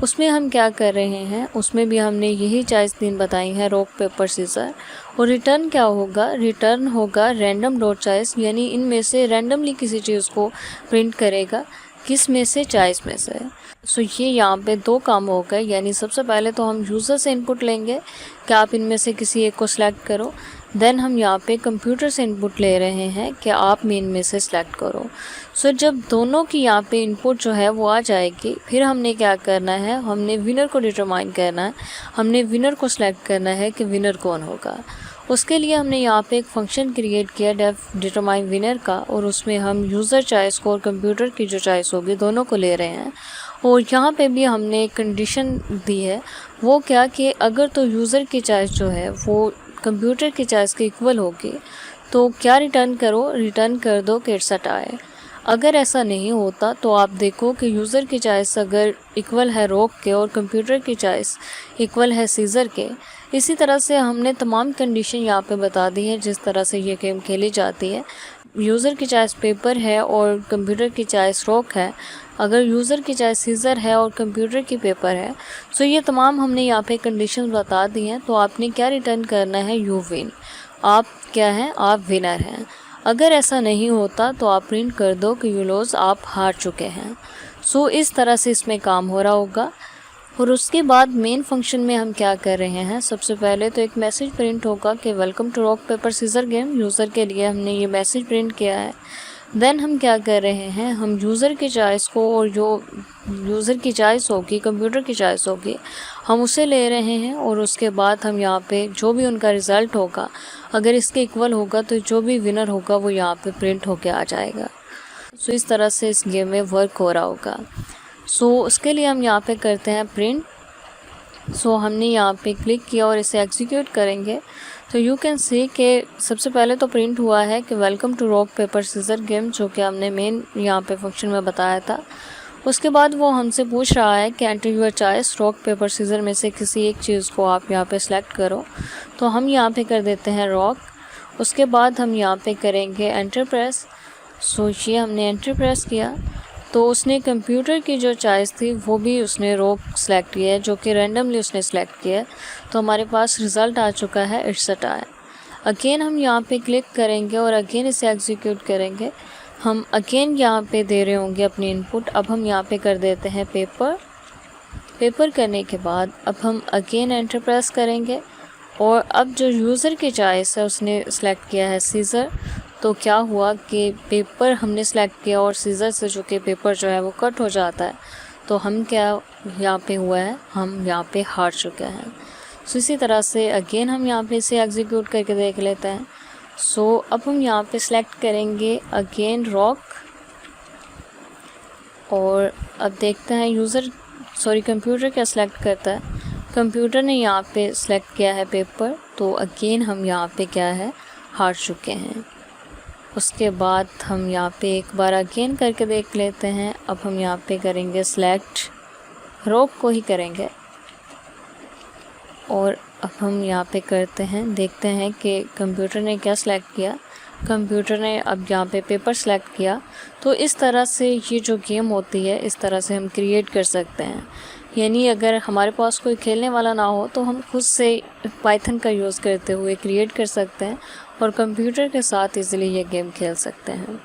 उसमें हम क्या कर रहे हैं, उसमें भी हमने यही चॉइस 3 बताई हैं रॉक पेपर सीज़र। और रिटर्न क्या होगा, रिटर्न होगा रैंडम डॉट चॉइस, यानी इनमें से रैंडमली किसी चीज़ को प्रिंट करेगा किस में से, चॉइस में से। सो ये यहाँ पे दो काम हो गए, यानी सबसे पहले तो हम यूज़र से इनपुट लेंगे कि आप इनमें से किसी एक को सिलेक्ट करो। देन हम यहाँ पे कंप्यूटर से इनपुट ले रहे हैं कि आप मेन में से सिलेक्ट करो। सो जब दोनों की यहाँ पे इनपुट जो है वो आ जाएगी, फिर हमने क्या करना है, हमने विनर को डिटरमाइन करना है। हमने विनर को सिलेक्ट करना है कि विनर कौन होगा। उसके लिए हमने यहाँ पे एक फंक्शन क्रिएट किया डिटरमाइन विनर का, और उसमें हम यूज़र चॉइस को और कंप्यूटर की जो चॉइस होगी दोनों को ले रहे हैं। और यहाँ पे भी हमने एक कंडीशन दी है, वो क्या कि अगर तो यूज़र की चॉइस जो है वो कंप्यूटर की चॉइस के इक्वल होगी तो क्या रिटर्न करो, रिटर्न कर दो कि इट्स अ टाई। अगर ऐसा नहीं होता तो आप देखो कि यूज़र की चॉइस अगर इक्वल है रॉक के और कंप्यूटर की चॉइस इक्वल है सीज़र के। इसी तरह से हमने तमाम कंडीशन यहाँ पे बता दी है जिस तरह से ये गेम खेली जाती है। यूज़र की चॉइस पेपर है और कंप्यूटर की चॉइस रॉक है। अगर यूज़र की चॉइस सीज़र है और कंप्यूटर की पेपर है, सो ये तमाम हमने यहाँ पे कंडीशन बता दी हैं। तो आपने क्या रिटर्न करना है, यू विन। आप क्या हैं, आप विनर हैं। अगर ऐसा नहीं होता तो आप प्रिंट कर दो कि यू लॉस, आप हार चुके हैं। सो इस तरह से इसमें काम हो रहा होगा। और उसके बाद मेन फंक्शन में हम क्या कर रहे हैं, सबसे पहले तो एक मैसेज प्रिंट होगा कि welcome to rock paper scissor game. User के लिए हमने ये मैसेज प्रिंट किया है। देन हम क्या कर रहे हैं, हम यूज़र की चॉइस को और जो यूज़र की चॉइस होगी, कंप्यूटर की चॉइस होगी, हम उसे ले रहे हैं। और उसके बाद हम यहाँ पे जो भी उनका रिज़ल्ट होगा, अगर इसके इक्वल होगा तो जो भी विनर होगा वो यहाँ पे प्रिंट होके आ जाएगा। सो इस तरह से इस गेम में वर्क हो रहा होगा। सो उसके लिए हम यहाँ पे करते हैं प्रिंट। सो हमने यहाँ पे क्लिक किया और इसे एग्जीक्यूट करेंगे तो यू कैन सी कि सबसे पहले तो प्रिंट हुआ है कि welcome to rock paper scissor game, जो कि हमने मेन यहाँ पे फंक्शन में बताया था। उसके बाद वो हमसे पूछ रहा है कि enter your choice, rock paper scissor में से किसी एक चीज़ को आप यहाँ पे सेलेक्ट करो। तो हम यहाँ पे कर देते हैं रॉक। उसके बाद हम यहाँ पे करेंगे एंटर प्रेस। सो ये हमने एंटर प्रेस किया तो उसने कंप्यूटर की जो चॉइस थी वो भी उसने रॉक सेलेक्ट किया है, जो कि रैंडमली उसने सेलेक्ट किया है। तो हमारे पास रिज़ल्ट आ चुका है, इट्स अ टाई। अगेन हम यहाँ पे क्लिक करेंगे और अगेन इसे एग्जीक्यूट करेंगे। हम अगेन यहाँ पे दे रहे होंगे अपनी इनपुट। अब हम यहाँ पे कर देते हैं पेपर। पेपर करने के बाद अब हम अगेन एंटर प्रेस करेंगे और अब जो यूज़र की चॉइस है उसने सेलेक्ट किया है सीज़र। तो क्या हुआ कि पेपर हमने सेलेक्ट किया और सीज़र से जो कि पेपर जो है वो कट हो जाता है। तो हम क्या यहाँ पे हुआ है, हम यहाँ पे हार चुके हैं। सो इसी तरह से अगेन हम यहाँ पे इसे एग्जीक्यूट करके देख लेते हैं। सो अब हम यहाँ पे सेलेक्ट करेंगे अगेन रॉक और अब देखते हैं कंप्यूटर क्या सेलेक्ट करता है। कंप्यूटर ने यहाँ पे सेलेक्ट किया है पेपर। तो अगेन हम यहाँ पे क्या है, हार चुके हैं। उसके बाद हम यहाँ पे एक बार अगेन करके देख लेते हैं। अब हम यहाँ पे करेंगे सेलेक्ट, रॉक को ही करेंगे और अब हम यहाँ पे करते हैं, देखते हैं कि कंप्यूटर ने क्या सेलेक्ट किया। कंप्यूटर ने अब यहाँ पे पेपर सेलेक्ट किया। तो इस तरह से ये जो गेम होती है इस तरह से हम क्रिएट कर सकते हैं। यानी अगर हमारे पास कोई खेलने वाला ना हो तो हम खुद से पाइथन का यूज़ करते हुए क्रिएट कर सकते हैं और कंप्यूटर के साथ इजीली ये गेम खेल सकते हैं।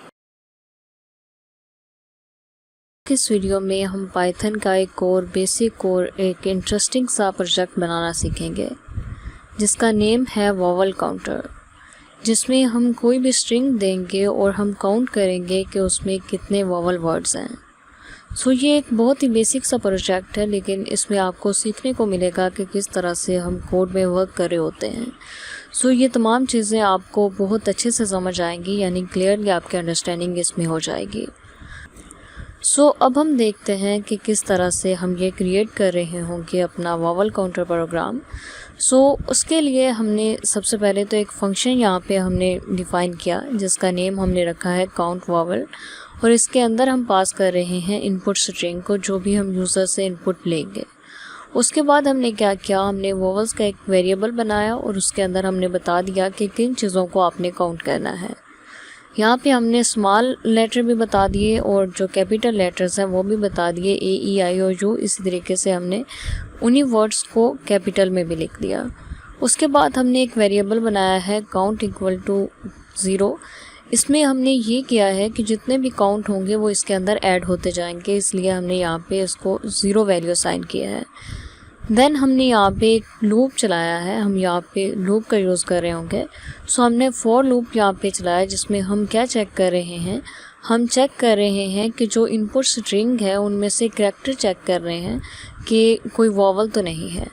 इस वीडियो में हम पाइथन का एक और बेसिक और एक इंटरेस्टिंग सा प्रोजेक्ट बनाना सीखेंगे जिसका नेम है वॉवल काउंटर, जिसमें हम कोई भी स्ट्रिंग देंगे और हम काउंट करेंगे कि उसमें कितने वॉवल वर्ड्स हैं। सो ये एक बहुत ही बेसिक सा प्रोजेक्ट है, लेकिन इसमें आपको सीखने को मिलेगा कि किस तरह से हम कोड में वर्क कर रहे होते हैं। सो ये तमाम चीज़ें आपको बहुत अच्छे से समझ आएंगी, यानी क्लियरली आपकी अंडरस्टैंडिंग इसमें हो जाएगी। सो अब हम देखते हैं कि किस तरह से हम ये क्रिएट कर रहे होंगे अपना वॉवल काउंटर प्रोग्राम। सो उसके लिए हमने सबसे पहले तो एक फंक्शन यहाँ पे हमने डिफ़ाइन किया जिसका नेम हमने रखा है काउंट वॉवल, और इसके अंदर हम पास कर रहे हैं इनपुट स्ट्रिंग को, जो भी हम यूज़र से इनपुट लेंगे। उसके बाद हमने क्या किया, हमने वॉवल्स का एक वेरिएबल बनाया और उसके अंदर हमने बता दिया कि किन चीज़ों को आपने काउंट करना है। यहाँ पे हमने स्मॉल लेटर भी बता दिए और जो कैपिटल लेटर्स हैं वो भी बता दिए, A, E, I, O, U। इसी तरीके से हमने उन्हीं वर्ड्स को कैपिटल में भी लिख दिया। उसके बाद हमने एक वेरिएबल बनाया है काउंट इक्वल टू 0। इसमें हमने ये किया है कि जितने भी काउंट होंगे वो इसके अंदर ऐड होते जाएंगे, इसलिए हमने यहाँ पे इसको 0 वैल्यू असाइन किया है। देन हमने यहाँ पे एक लूप चलाया है, हम यहाँ पे लूप का यूज़ कर रहे होंगे। सो हमने फॉर लूप यहाँ पे चलाया, जिसमें हम क्या चेक कर रहे हैं, हम चेक कर रहे हैं कि जो इनपुट स्ट्रिंग है उनमें से करैक्टर चेक कर रहे हैं कि कोई वॉवल तो नहीं है।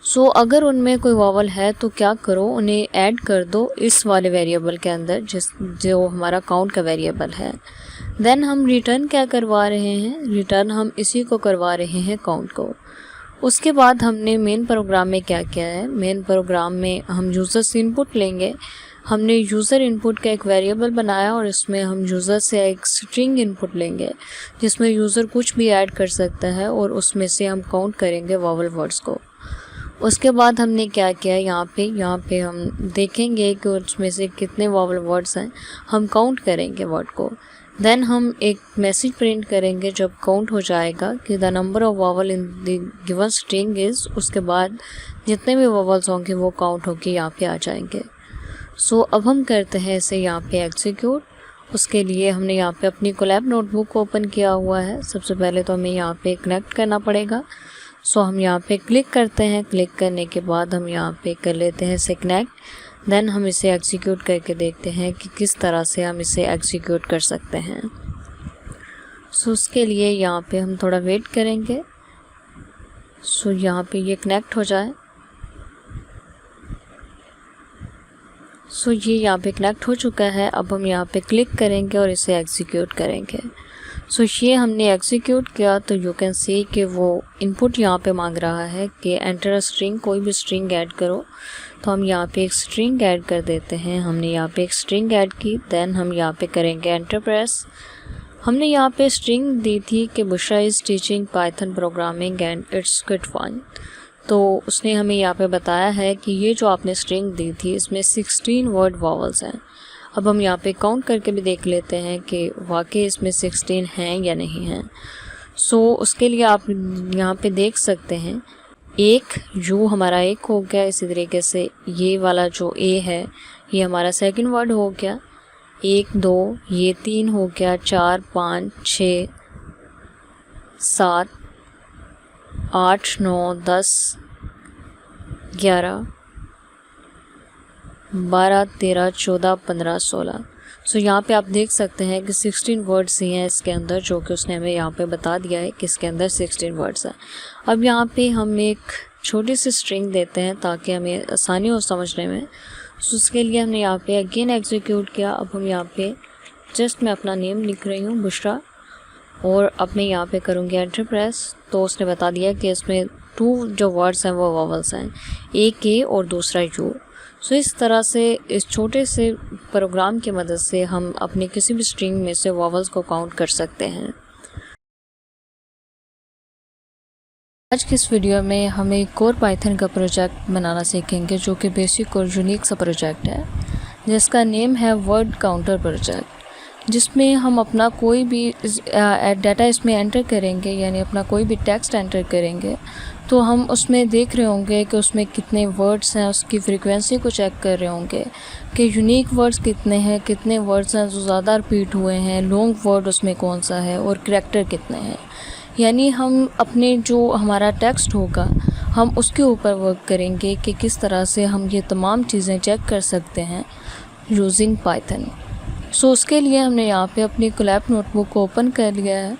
सो अगर उनमें कोई वॉवल है तो क्या करो, उन्हें ऐड कर दो इस वाले वेरिएबल के अंदर, जो हमारा काउंट का वेरिएबल है। देन हम रिटर्न क्या करवा रहे हैं, रिटर्न हम इसी को करवा रहे हैं, काउंट को। उसके बाद हमने मेन प्रोग्राम में क्या किया है, मेन प्रोग्राम में हम यूज़र से इनपुट लेंगे। हमने यूज़र इनपुट का एक वेरिएबल बनाया और इसमें हम यूज़र से एक स्ट्रिंग इनपुट लेंगे, जिसमें यूज़र कुछ भी ऐड कर सकता है और उसमें से हम काउंट करेंगे वॉवल वर्ड्स को। उसके बाद हमने क्या किया, यहाँ पे हम देखेंगे कि उसमें से कितने वॉवल वर्ड्स हैं, हम काउंट करेंगे वर्ड को। देन हम एक मैसेज प्रिंट करेंगे जब काउंट हो जाएगा कि the number of vowel in the given string is. उसके बाद जितने भी वॉवल्स होंगे वो काउंट होके यहाँ पे आ जाएंगे। सो अब हम करते हैं इसे यहाँ पे एग्जीक्यूट। उसके लिए हमने यहाँ पे अपनी कोलैब नोटबुक को ओपन किया हुआ है। सबसे पहले तो हमें यहाँ पे कनेक्ट करना पड़ेगा। सो हम यहाँ पे क्लिक करते हैं, क्लिक करने के बाद हम यहाँ पे कर लेते हैं इसे कनेक्ट। देन हम इसे एग्जीक्यूट करके देखते हैं कि किस तरह से हम इसे एग्जीक्यूट कर सकते हैं। सो उसके लिए यहाँ पे हम थोड़ा वेट करेंगे। सो यहाँ पे ये कनेक्ट हो जाए। सो ये यहाँ पे कनेक्ट हो चुका है। अब हम यहाँ पे क्लिक करेंगे और इसे एग्जीक्यूट करेंगे। सो ये हमने एग्जीक्यूट किया तो यू कैन सी कि वो इनपुट यहाँ पे मांग रहा है कि एंटर अ स्ट्रिंग, कोई भी स्ट्रिंग ऐड करो। तो हम यहाँ पे एक स्ट्रिंग ऐड कर देते हैं। हमने यहाँ पे एक स्ट्रिंग ऐड की। देन हम यहाँ पे करेंगे एंटर प्रेस। हमने यहाँ पे स्ट्रिंग दी थी कि Bushra is teaching Python programming and it's good fun. तो उसने हमें यहाँ पे बताया है कि ये जो आपने स्ट्रिंग दी थी इसमें 16 वर्ड वॉवल्स हैं। अब हम यहाँ पे काउंट करके भी देख लेते हैं कि वाकई इसमें 16 हैं या नहीं हैं। सो उसके लिए आप यहाँ पे देख सकते हैं, एक यू हमारा एक हो गया। इसी तरीके से ये वाला जो ए है ये हमारा सेकंड वर्ड हो गया। 1 2 ये 3 हो गया। 4 5 6 7 8 9 10 11 12 13 14 15 16। सो यहाँ पे आप देख सकते हैं कि 16 वर्ड्स ही हैं इसके अंदर, जो कि उसने हमें यहाँ पे बता दिया है कि इसके अंदर 16 वर्ड्स हैं। अब यहाँ पे हम एक छोटी सी स्ट्रिंग देते हैं ताकि हमें आसानी हो समझने में। सो उसके लिए हमने यहाँ पे अगेन एग्जीक्यूट किया। अब हम यहाँ पे जस्ट मैं अपना नेम लिख रही हूँ बुशरा, और अब मैं यहाँ पे करूँगी एंटर प्रेस। तो उसने बता दिया कि इसमें 2 जो वर्ड्स हैं वो वॉवल्स हैं, एक ए और दूसरा यू। सो इस तरह से इस छोटे से प्रोग्राम की मदद से हम अपनी किसी भी स्ट्रिंग में से वॉवल्स को काउंट कर सकते हैं। आज की इस वीडियो में हम एक और पाइथन का प्रोजेक्ट बनाना सीखेंगे, जो कि बेसिक और यूनिक सा प्रोजेक्ट है, जिसका नेम है वर्ड काउंटर प्रोजेक्ट, जिसमें हम अपना कोई भी डाटा इसमें एंटर करेंगे, यानी अपना कोई भी टेक्स्ट एंटर करेंगे तो हम उसमें देख रहे होंगे कि उसमें कितने वर्ड्स हैं, उसकी फ्रीक्वेंसी को चेक कर रहे होंगे कि यूनिक वर्ड्स कितने हैं, कितने वर्ड्स हैं जो ज़्यादा रिपीट हुए हैं, लॉन्ग वर्ड उसमें कौन सा है और करैक्टर कितने हैं। यानी हम अपने जो हमारा टेक्स्ट होगा हम उसके ऊपर वर्क करेंगे कि किस तरह से हम ये तमाम चीज़ें चेक कर सकते हैं यूजिंग पाइथन। सो उसके लिए हमने यहाँ पे अपनी कोलैब नोटबुक को ओपन कर लिया है।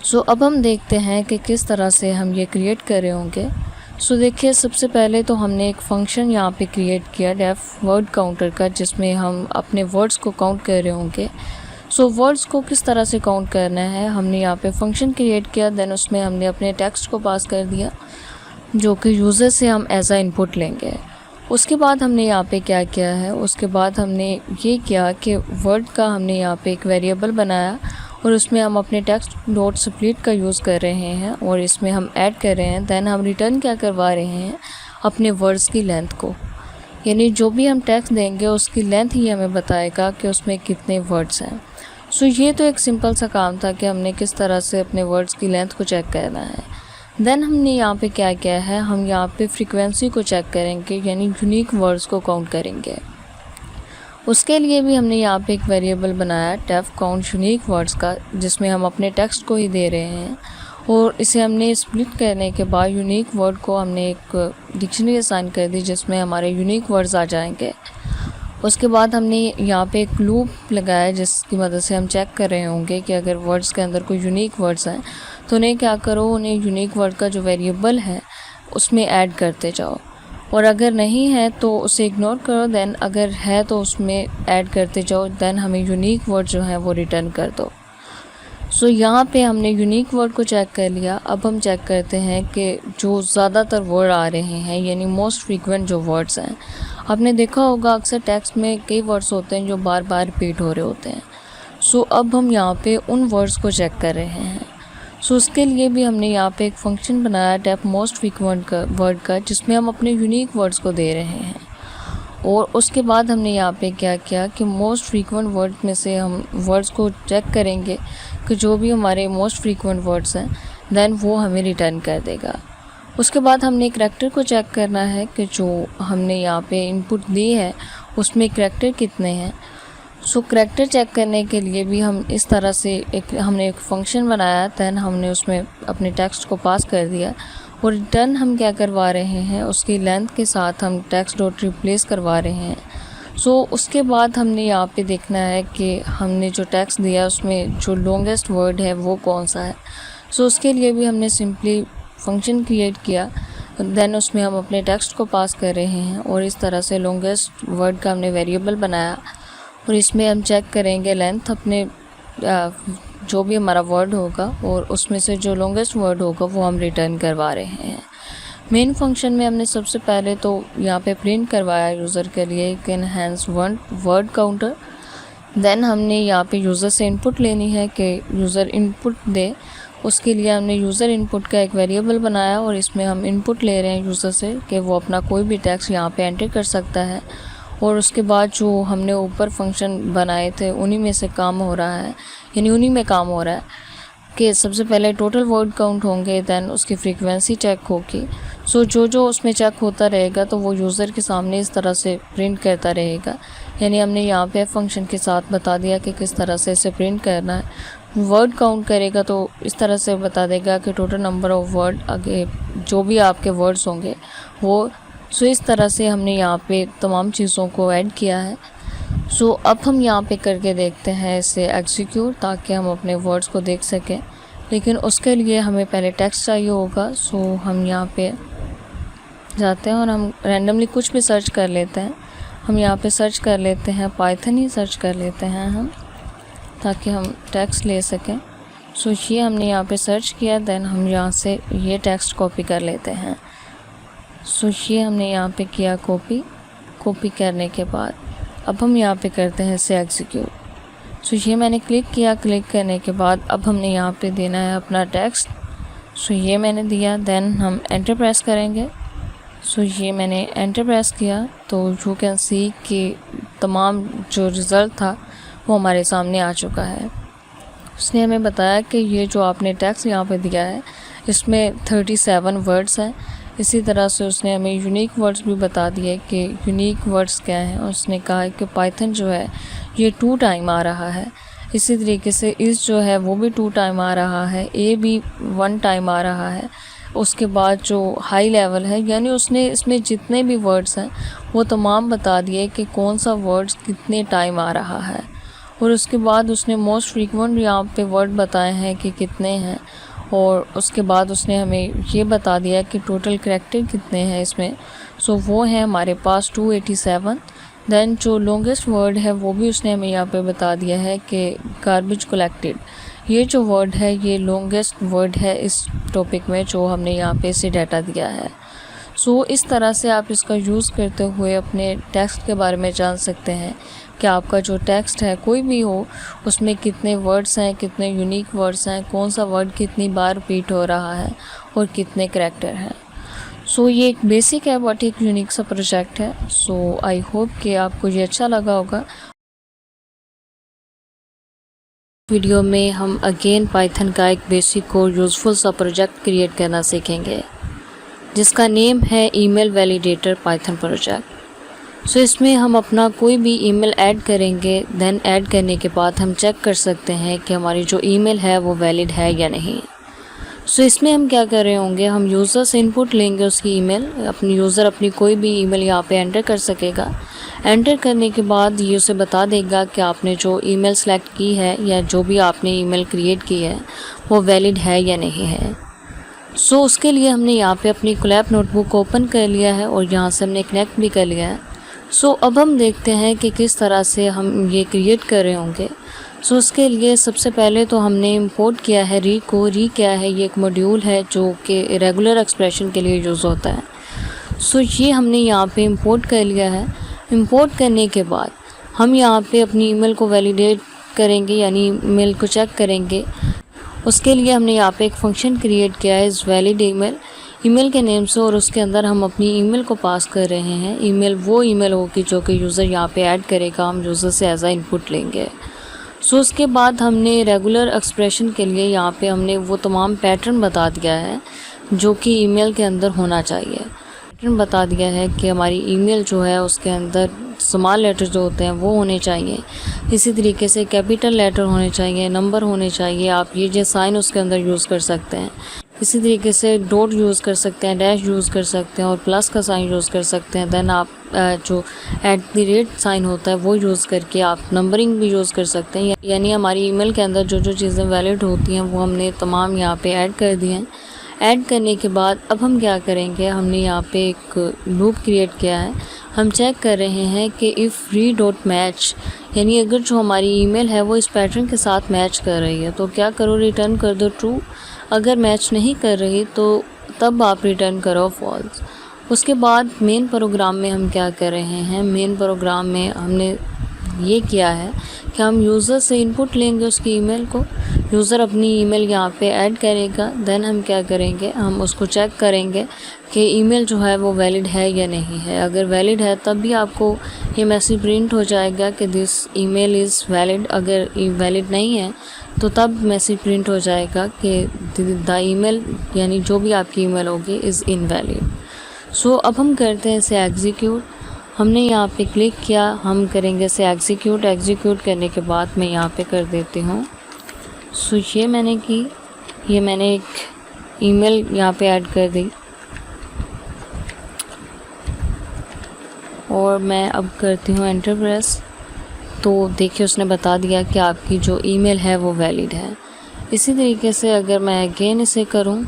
सो अब हम देखते हैं कि किस तरह से हम ये क्रिएट कर रहे होंगे। सो देखिए, सबसे पहले तो हमने एक फ़ंक्शन यहाँ पे क्रिएट किया डेफ वर्ड काउंटर का, जिसमें हम अपने वर्ड्स को काउंट कर रहे होंगे। सो वर्ड्स को किस तरह से काउंट करना है, हमने यहाँ पे फंक्शन क्रिएट किया। देन उसमें हमने अपने टेक्स्ट को पास कर दिया, जो कि यूज़र से हम एज आ इनपुट लेंगे। उसके बाद हमने यहाँ पे क्या किया है, उसके बाद हमने ये किया कि वर्ड का हमने यहाँ पे एक वेरिएबल बनाया और उसमें हम अपने टेक्स्ट डॉट स्प्लिट का यूज़ कर रहे हैं और इसमें हम ऐड कर रहे हैं। दैन हम रिटर्न क्या करवा रहे हैं, अपने वर्ड्स की लेंथ को, यानी जो भी हम टेक्स्ट देंगे उसकी लेंथ ही हमें बताएगा कि उसमें कितने वर्ड्स हैं। सो ये तो एक सिंपल सा काम था कि हमने किस तरह से अपने वर्ड्स की लेंथ को चेक करना है। देन हमने यहाँ पे क्या किया है, हम यहाँ पे फ्रीक्वेंसी को चेक करेंगे, यानी यूनिक वर्ड्स को काउंट करेंगे। उसके लिए भी हमने यहाँ पे एक वेरिएबल बनाया टेफ काउंट यूनिक वर्ड्स का, जिसमें हम अपने टेक्स्ट को ही दे रहे हैं। और इसे हमने स्प्लिट करने के बाद यूनिक वर्ड को हमने एक डिक्शनरी असाइन कर दी जिसमें हमारे यूनिक वर्ड्स आ जाएंगे। उसके बाद हमने यहाँ पे एक लूप लगाया जिसकी मदद से हम चेक कर रहे होंगे कि अगर वर्ड्स के अंदर कोई यूनिक वर्ड्स हैं तो उन्हें क्या करो, उन्हें यूनिक वर्ड का जो वेरिएबल है उसमें ऐड करते जाओ, और अगर नहीं है तो उसे इग्नोर करो। देन अगर है तो उसमें ऐड करते जाओ, देन हमें यूनिक वर्ड जो है वो रिटर्न कर दो। सो यहाँ पे हमने यूनिक वर्ड को चेक कर लिया। अब हम चेक करते हैं कि जो ज़्यादातर वर्ड आ रहे हैं यानी मोस्ट फ्रीक्वेंट जो वर्ड्स हैं, आपने देखा होगा अक्सर टेक्स्ट में कई वर्ड्स होते हैं जो बार बार रिपीट हो रहे होते हैं। सो अब हम यहाँ पे उन वर्ड्स को चेक कर रहे हैं। सो उसके लिए भी हमने यहाँ पे एक फंक्शन बनाया टैप मोस्ट फ्रीक्वेंट का वर्ड का, जिसमें हम अपने यूनिक वर्ड्स को दे रहे हैं। और उसके बाद हमने यहाँ पे क्या किया कि मोस्ट फ्रीक्वेंट वर्ड में से हम वर्ड्स को चेक करेंगे कि जो भी हमारे मोस्ट फ्रीक्वेंट वर्ड्स हैं देन वो हमें रिटर्न कर देगा। उसके बाद हमने करैक्टर को चेक करना है कि जो हमने यहाँ पे इनपुट दी है उसमें करैक्टर कितने हैं। सो करैक्टर चेक करने के लिए भी हम इस तरह से हमने एक फ़ंक्शन बनाया, दैन हमने उसमें अपने टेक्स्ट को पास कर दिया और रिटर्न हम क्या करवा रहे हैं, उसकी लेंथ के साथ हम टेक्स्ट डॉट रिप्लेस करवा रहे हैं। सो उसके बाद हमने यहाँ पे देखना है कि हमने जो टेक्स्ट दिया उसमें जो लॉन्गेस्ट वर्ड है वो कौन सा है। सो उसके लिए भी हमने सिंपली फंक्शन क्रिएट किया, देन उसमें हम अपने टेक्स्ट को पास कर रहे हैं और इस तरह से लॉन्गेस्ट वर्ड का हमने वेरिएबल बनाया और इसमें हम चेक करेंगे लेंथ अपने जो भी हमारा वर्ड होगा और उसमें से जो लॉन्गेस्ट वर्ड होगा वो हम रिटर्न करवा रहे हैं। मेन फंक्शन में हमने सबसे पहले तो यहाँ पे प्रिंट करवाया यूज़र के लिए एक एनहांस वर्ड काउंटर। देन हमने यहाँ पे यूज़र से इनपुट लेनी है कि यूज़र इनपुट दे। उसके लिए हमने यूज़र इनपुट का एक वेरिएबल बनाया और इसमें हम इनपुट ले रहे हैं यूज़र से कि वो अपना कोई भी टेक्स्ट यहाँ पे एंटर कर सकता है। और उसके बाद जो हमने ऊपर फंक्शन बनाए थे उन्हीं में से काम हो रहा है, यानी उन्हीं में काम हो रहा है कि सबसे पहले टोटल वर्ड काउंट होंगे, दैन उसकी फ्रीक्वेंसी चेक होगी। सो जो उसमें चेक होता रहेगा तो वो यूज़र के सामने इस तरह से प्रिंट करता रहेगा। यानी हमने यहाँ पे फंक्शन के साथ बता दिया कि किस तरह से इसे प्रिंट करना है। वर्ड काउंट करेगा तो इस तरह से बता देगा कि टोटल नंबर ऑफ़ वर्ड, आगे जो भी आपके वर्ड्स होंगे वो। सो इस तरह से हमने यहाँ पे तमाम चीज़ों को ऐड किया है। सो अब हम यहाँ पे करके देखते हैं इसे एग्जीक्यूट, ताकि हम अपने वर्ड्स को देख सकें। लेकिन उसके लिए हमें पहले टेक्स्ट चाहिए होगा। सो हम यहाँ पे जाते हैं और हम रैंडमली कुछ भी सर्च कर लेते हैं। हम यहाँ पे सर्च कर लेते हैं पाइथन ही सर्च कर लेते हैं हम, ताकि हम टेक्स्ट ले सकें। सो ये हमने यहाँ पे सर्च किया, देन हम यहाँ से ये टेक्स्ट कॉपी कर लेते हैं। सो ये हमने यहाँ पे किया कॉपी करने के बाद अब हम यहाँ पे करते हैं इसे एग्जीक्यूट। सो ये मैंने क्लिक किया, क्लिक करने के बाद अब हमने यहाँ पे देना है अपना टेक्स्ट। सो ये मैंने दिया, देन हम एंटर प्रेस करेंगे। सो ये मैंने एंटर प्रेस किया तो यू कैन सी कि तमाम जो रिज़ल्ट था वो हमारे सामने आ चुका है। उसने हमें बताया कि ये जो आपने टेक्स्ट यहाँ पे दिया है इसमें 37 वर्ड्स हैं। इसी तरह से उसने हमें यूनिक वर्ड्स भी बता दिए कि यूनिक वर्ड्स क्या हैं। और उसने कहा है कि पाइथन जो है ये 2 टाइम आ रहा है, इसी तरीके से इस जो है वो भी 2 टाइम आ रहा है, ए भी 1 टाइम आ रहा है। उसके बाद जो हाई लेवल है, यानी उसने इसमें जितने भी वर्ड्स हैं वो तमाम बता दिए कि कौन सा वर्ड्स कितने टाइम आ रहा है। और उसके बाद उसने मोस्ट फ्रीक्वेंट यहाँ पे वर्ड बताए हैं कि कितने हैं। और उसके बाद उसने हमें ये बता दिया कि टोटल करैक्टर कितने हैं इसमें। सो वो है हमारे पास 287। देन जो लॉन्गेस्ट वर्ड है वो भी उसने हमें यहाँ पे बता दिया है कि गार्बेज कलेक्टेड, ये जो वर्ड है ये लॉन्गेस्ट वर्ड है इस टॉपिक में जो हमने यहाँ पे इसे डाटा दिया है। सो इस तरह से आप इसका यूज़ करते हुए अपने टेक्स्ट के बारे में जान सकते हैं कि आपका जो टेक्स्ट है कोई भी हो उसमें कितने वर्ड्स हैं, कितने यूनिक वर्ड्स हैं, कौन सा वर्ड कितनी बार रिपीट हो रहा है और कितने करैक्टर हैं। सो ये एक बेसिक है बट एक यूनिक सा प्रोजेक्ट है। सो आई होप कि आपको ये अच्छा लगा होगा। वीडियो में हम अगेन पाइथन का एक बेसिक और यूज़फुल सा प्रोजेक्ट क्रिएट करना सीखेंगे जिसका नेम है ईमेल वैलिडेटर पाइथन प्रोजेक्ट। सो इसमें हम अपना कोई भी ईमेल ऐड करेंगे। देन ऐड करने के बाद हम चेक कर सकते हैं कि हमारी जो ईमेल है वो वैलिड है या नहीं। सो इसमें हम क्या कर रहे होंगे, हम यूज़र से इनपुट लेंगे उसकी ईमेल। अपनी यूज़र अपनी कोई भी ईमेल यहाँ पे एंटर कर सकेगा। एंटर करने के बाद ये उसे बता देगा कि आपने जो ईमेल सेलेक्ट की है या जो भी आपने ईमेल क्रिएट की है वो वैलिड है या नहीं है। सो उसके लिए हमने यहाँ पे अपनी कोलैब नोटबुक ओपन कर लिया है और यहाँ से हमने कनेक्ट भी कर लिया है। सो अब हम देखते हैं कि किस तरह से हम ये क्रिएट कर रहे होंगे। सो उसके लिए सबसे पहले तो हमने इंपोर्ट किया है री को। री क्या है, ये एक मॉड्यूल है जो कि रेगुलर एक्सप्रेशन के लिए यूज़ होता है। सो ये हमने यहाँ पे इंपोर्ट कर लिया है। इंपोर्ट करने के बाद हम यहाँ पे अपनी ईमेल को वैलिडेट करेंगे, यानी ईमेल को चेक करेंगे। उसके लिए हमने यहाँ पे एक फंक्शन क्रिएट किया है इस वैलिड ईमेल के नेम से, और उसके अंदर हम अपनी ईमेल को पास कर रहे हैं। ईमेल वो ईमेल होगी जो कि यूज़र यहाँ पे ऐड करेगा, हम यूज़र से एज आ इनपुट लेंगे। सो उसके बाद हमने रेगुलर एक्सप्रेशन के लिए यहाँ पे हमने वो तमाम पैटर्न बता दिया है जो कि ईमेल के अंदर होना चाहिए। पैटर्न बता दिया है कि हमारी ईमेल जो है उसके अंदर स्मॉल लेटर जो होते हैं वो होने चाहिए, इसी तरीके से कैपिटल लेटर होने चाहिए, नंबर होने चाहिए। आप ये जो साइन उसके अंदर यूज़ कर सकते हैं, इसी तरीके से डॉट यूज़ कर सकते हैं, डैश यूज़ कर सकते हैं और प्लस का साइन यूज़ कर सकते हैं। देन आप जो @ साइन होता है वो यूज़ करके आप नंबरिंग भी यूज़ कर सकते हैं। यानी हमारी ईमेल के अंदर जो जो चीज़ें वैलिड होती हैं वो हमने तमाम यहाँ पे ऐड कर दी हैं। ऐड करने के बाद अब हम क्या करेंगे, हमने यहाँ पे एक लूप क्रिएट किया है। हम चेक कर रहे हैं कि इफ़ री डॉट मैच, यानी अगर जो हमारी ईमेल है वो इस पैटर्न के साथ मैच कर रही है तो क्या करो, रिटर्न कर दो ट्रू। अगर मैच नहीं कर रही तो तब आप रिटर्न करो फॉल्स। उसके बाद मेन प्रोग्राम में हम क्या कर रहे हैं, मेन प्रोग्राम में हमने ये किया है कि हम यूज़र से इनपुट लेंगे उसकी ईमेल को। यूज़र अपनी ईमेल यहाँ पे ऐड करेगा। देन हम क्या करेंगे, हम उसको चेक करेंगे कि ईमेल जो है वो वैलिड है या नहीं है। अगर वैलिड है तब भी आपको ये मैसेज प्रिंट हो जाएगा कि दिस ईमेल इज़ वैलिड। अगर वैलिड नहीं है तो तब मैसेज प्रिंट हो जाएगा कि द ईमेल, यानी जो भी आपकी ईमेल होगी, इज़ इनवैलिड। सो अब हम करते हैं इसे एग्जीक्यूट। हमने यहाँ पे क्लिक किया, हम करेंगे इसे एग्जीक्यूट। एग्जीक्यूट करने के बाद मैं यहाँ पे कर देती हूँ। सो ये मैंने की, ये मैंने एक ईमेल यहाँ पे ऐड कर दी और मैं अब करती हूँ एंटर प्रेस। तो देखिए उसने बता दिया कि आपकी जो ईमेल है वो वैलिड है। इसी तरीके से अगर मैं अगेन इसे करूँ,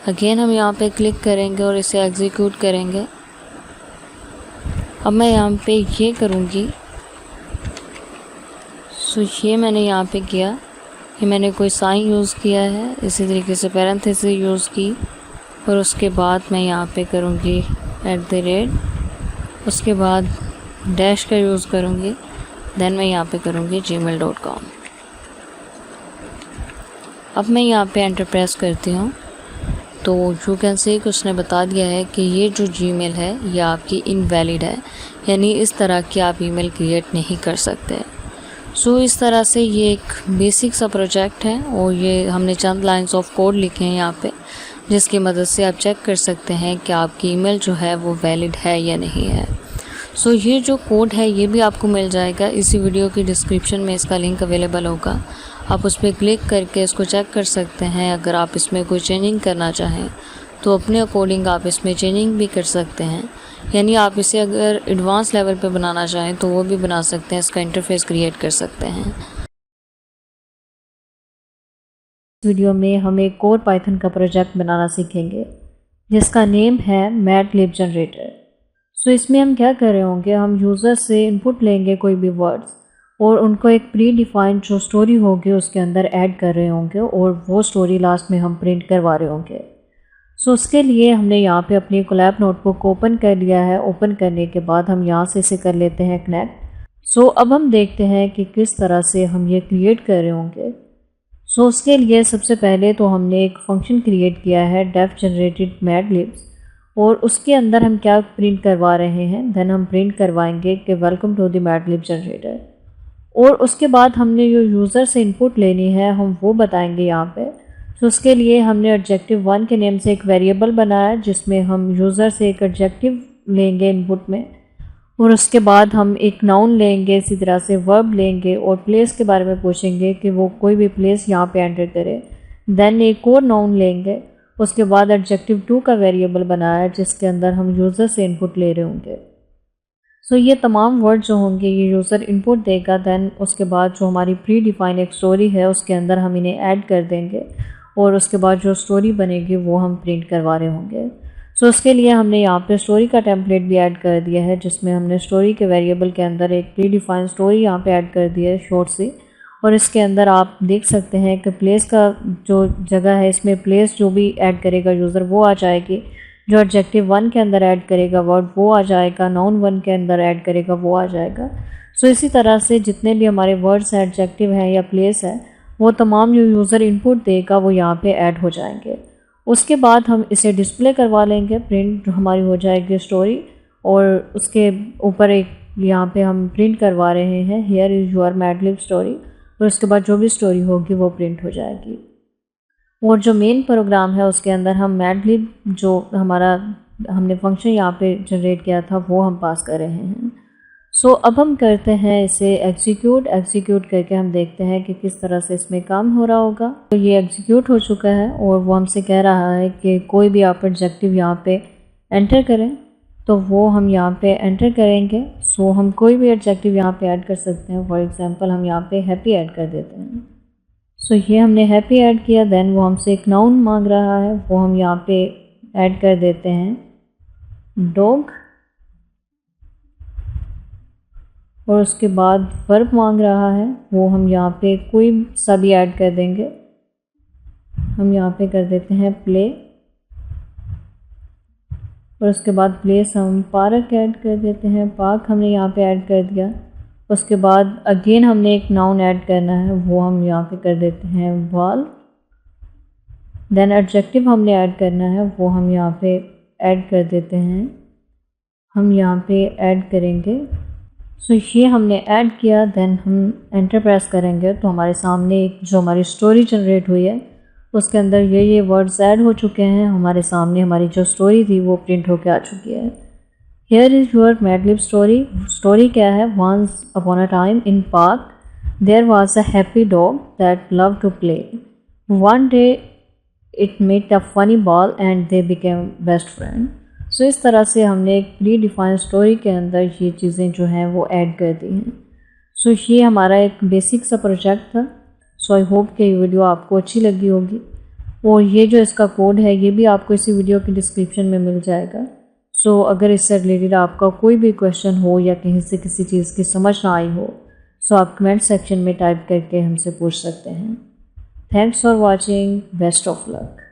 अगेन हम यहाँ पे क्लिक करेंगे और इसे एग्जीक्यूट करेंगे। अब मैं यहाँ पे ये करूँगी। सो ये मैंने यहाँ पे किया, ये मैंने कोई साइन यूज़ किया है, इसी तरीके से पैरेंथेसिस यूज़ की और उसके बाद मैं यहाँ पे करूँगी @ उसके बाद डैश का यूज़ करूँगी। देन मैं यहाँ पे करूँगी gmail.com। अब मैं यहाँ पे एंटर प्रेस करती हूँ तो यू कैन से कि उसने बता दिया है कि ये जो जीमेल है ये आपकी इनवैलिड है, यानी इस तरह की आप ईमेल क्रिएट नहीं कर सकते। सो इस तरह से ये एक बेसिक सा प्रोजेक्ट है और ये हमने चंद लाइंस ऑफ कोड लिखे हैं यहाँ पे, जिसकी मदद से आप चेक कर सकते हैं कि आपकी ईमेल जो है वो वैलिड है या नहीं है। सो ये जो कोड है ये भी आपको मिल जाएगा इसी वीडियो की डिस्क्रिप्शन में, इसका लिंक अवेलेबल होगा। आप उस पर क्लिक करके इसको चेक कर सकते हैं। अगर आप इसमें कोई चेंजिंग करना चाहें तो अपने अकॉर्डिंग आप इसमें चेंजिंग भी कर सकते हैं, यानी आप इसे अगर एडवांस लेवल पे बनाना चाहें तो वो भी बना सकते हैं, इसका इंटरफेस क्रिएट कर सकते हैं। इस वीडियो में हम एक और पाइथन का प्रोजेक्ट बनाना सीखेंगे जिसका नेम है मैटलिब जनरेटर। सो इसमें हम क्या कर रहे होंगे, हम यूज़र से इनपुट लेंगे कोई भी वर्ड्स और उनको एक प्री डिफाइंड जो स्टोरी होगी उसके अंदर ऐड कर रहे होंगे और वो स्टोरी लास्ट में हम प्रिंट करवा रहे होंगे। सो उसके लिए हमने यहाँ पे अपनी कोलैब नोटबुक ओपन कर लिया है। ओपन करने के बाद हम यहाँ से इसे कर लेते हैं कनेक्ट। सो अब हम देखते हैं कि किस तरह से हम ये क्रिएट कर रहे होंगे। सो उसके लिए सबसे पहले तो हमने एक फंक्शन क्रिएट किया है डेफ जनरेटेड मैटलिब्स और उसके अंदर हम क्या प्रिंट करवा रहे हैं, देन हम प्रिंट करवाएंगे कि वेलकम टू द मैटलिब जनरेटर। और उसके बाद हमने जो यूज़र से इनपुट लेनी है हम वो बताएंगे यहाँ पे। तो उसके लिए हमने एडजेक्टिव 1 के नेम से एक वेरिएबल बनाया जिसमें हम यूज़र से एक एडजेक्टिव लेंगे इनपुट में, और उसके बाद हम एक नाउन लेंगे, इसी तरह से वर्ब लेंगे और प्लेस के बारे में पूछेंगे कि वो कोई भी प्लेस यहाँ पे एंटर करे। देन एक और नाउन लेंगे, उसके बाद एडजेक्टिव 2 का वेरिएबल बनाया जिसके अंदर हम यूज़र से इनपुट ले रहे होंगे। सो ये तमाम वर्ड जो होंगे ये यूज़र इनपुट देगा। देन उसके बाद जो हमारी प्री डिफाइन एक स्टोरी है उसके अंदर हम इन्हें ऐड कर देंगे और उसके बाद जो स्टोरी बनेगी वो हम प्रिंट करवा रहे होंगे। सो उसके लिए हमने यहाँ पे स्टोरी का टेम्पलेट भी ऐड कर दिया है जिसमें हमने स्टोरी के वेरिएबल के अंदर एक प्री डिफाइन स्टोरी यहाँ पे ऐड कर दी है शॉर्ट सी, और इसके अंदर आप देख सकते हैं कि प्लेस का जो जगह है इसमें प्लेस जो भी ऐड करेगा यूज़र वो आ जाएगी, जो एडजेक्टिव 1 के अंदर ऐड करेगा वर्ड वो आ जाएगा, नाउन 1 के अंदर ऐड करेगा वो आ जाएगा। सो इसी तरह से जितने भी हमारे वर्ड्स हैं, एडजेक्टिव हैं या प्लेस है, वो तमाम जो यूज़र इनपुट देगा वो यहाँ पे ऐड हो जाएंगे। उसके बाद हम इसे डिस्प्ले करवा लेंगे, प्रिंट जो हमारी हो जाएगी स्टोरी, और उसके ऊपर एक यहाँ पे हम प्रिंट करवा रहे हैं here is your madlib story, और उसके बाद जो भी स्टोरी होगी वो प्रिंट हो जाएगी। और जो मेन प्रोग्राम है उसके अंदर हम मैडलिब जो हमारा हमने फंक्शन यहाँ पे जनरेट किया था वो हम पास कर रहे हैं। सो अब हम करते हैं इसे एग्जीक्यूट करके हम देखते हैं कि किस तरह से इसमें काम हो रहा होगा। तो ये एग्जीक्यूट हो चुका है और वो हमसे कह रहा है कि कोई भी आप एडजेक्टिव यहाँ पे एंटर करें, तो वो हम यहाँ पे एंटर करेंगे। सो हम कोई भी एडजेक्टिव यहाँ पे ऐड कर सकते हैं। फॉर एग्जांपल हम यहाँ पे हैप्पी ऐड कर देते हैं। सो ये हमने हैप्पी ऐड किया। देन वो हमसे एक नाउन मांग रहा है, वो हम यहाँ पे ऐड कर देते हैं डॉग, और उसके बाद वर्ब मांग रहा है, वो हम यहाँ पे कोई सा भी ऐड कर देंगे। हम यहाँ पे कर देते हैं प्ले, और उसके बाद प्लेस हम पार्क ऐड कर देते हैं, पार्क हमने यहाँ पे ऐड कर दिया। उसके बाद अगेन हमने एक नाउन ऐड करना है, वो हम यहाँ पे कर देते हैं वॉल। देन एडजेक्टिव हमने ऐड करना है, वो हम यहाँ पे ऐड कर देते हैं, हम यहाँ पे ऐड करेंगे। सो ये हमने ऐड किया। देन हम एंटर प्रेस करेंगे तो हमारे सामने एक जो हमारी स्टोरी जनरेट हुई है उसके अंदर ये वर्ड्स ऐड हो चुके हैं। हमारे सामने हमारी जो स्टोरी थी वो प्रिंट होकर आ चुकी है। Here is your madlib story. Story क्या है? Once upon a time in park there was a happy dog that love to play. One day it met a funny ball and they became best friend. So इस तरह से हमने एक pre define story के अंदर ये चीज़ें जो हैं वो ऐड कर दी हैं। सो ये हमारा एक बेसिक सा प्रोजेक्ट था। सो आई होप कि ये वीडियो आपको अच्छी लगी होगी, और ये जो इसका कोड है ये भी आपको इसी वीडियो के डिस्क्रिप्शन में मिल जाएगा। सो अगर इससे रिलेटेड आपका कोई भी क्वेश्चन हो या कहीं से किसी चीज़ की समझ ना आई हो, सो आप कमेंट सेक्शन में टाइप करके हमसे पूछ सकते हैं। Thanks for watching. Best of luck.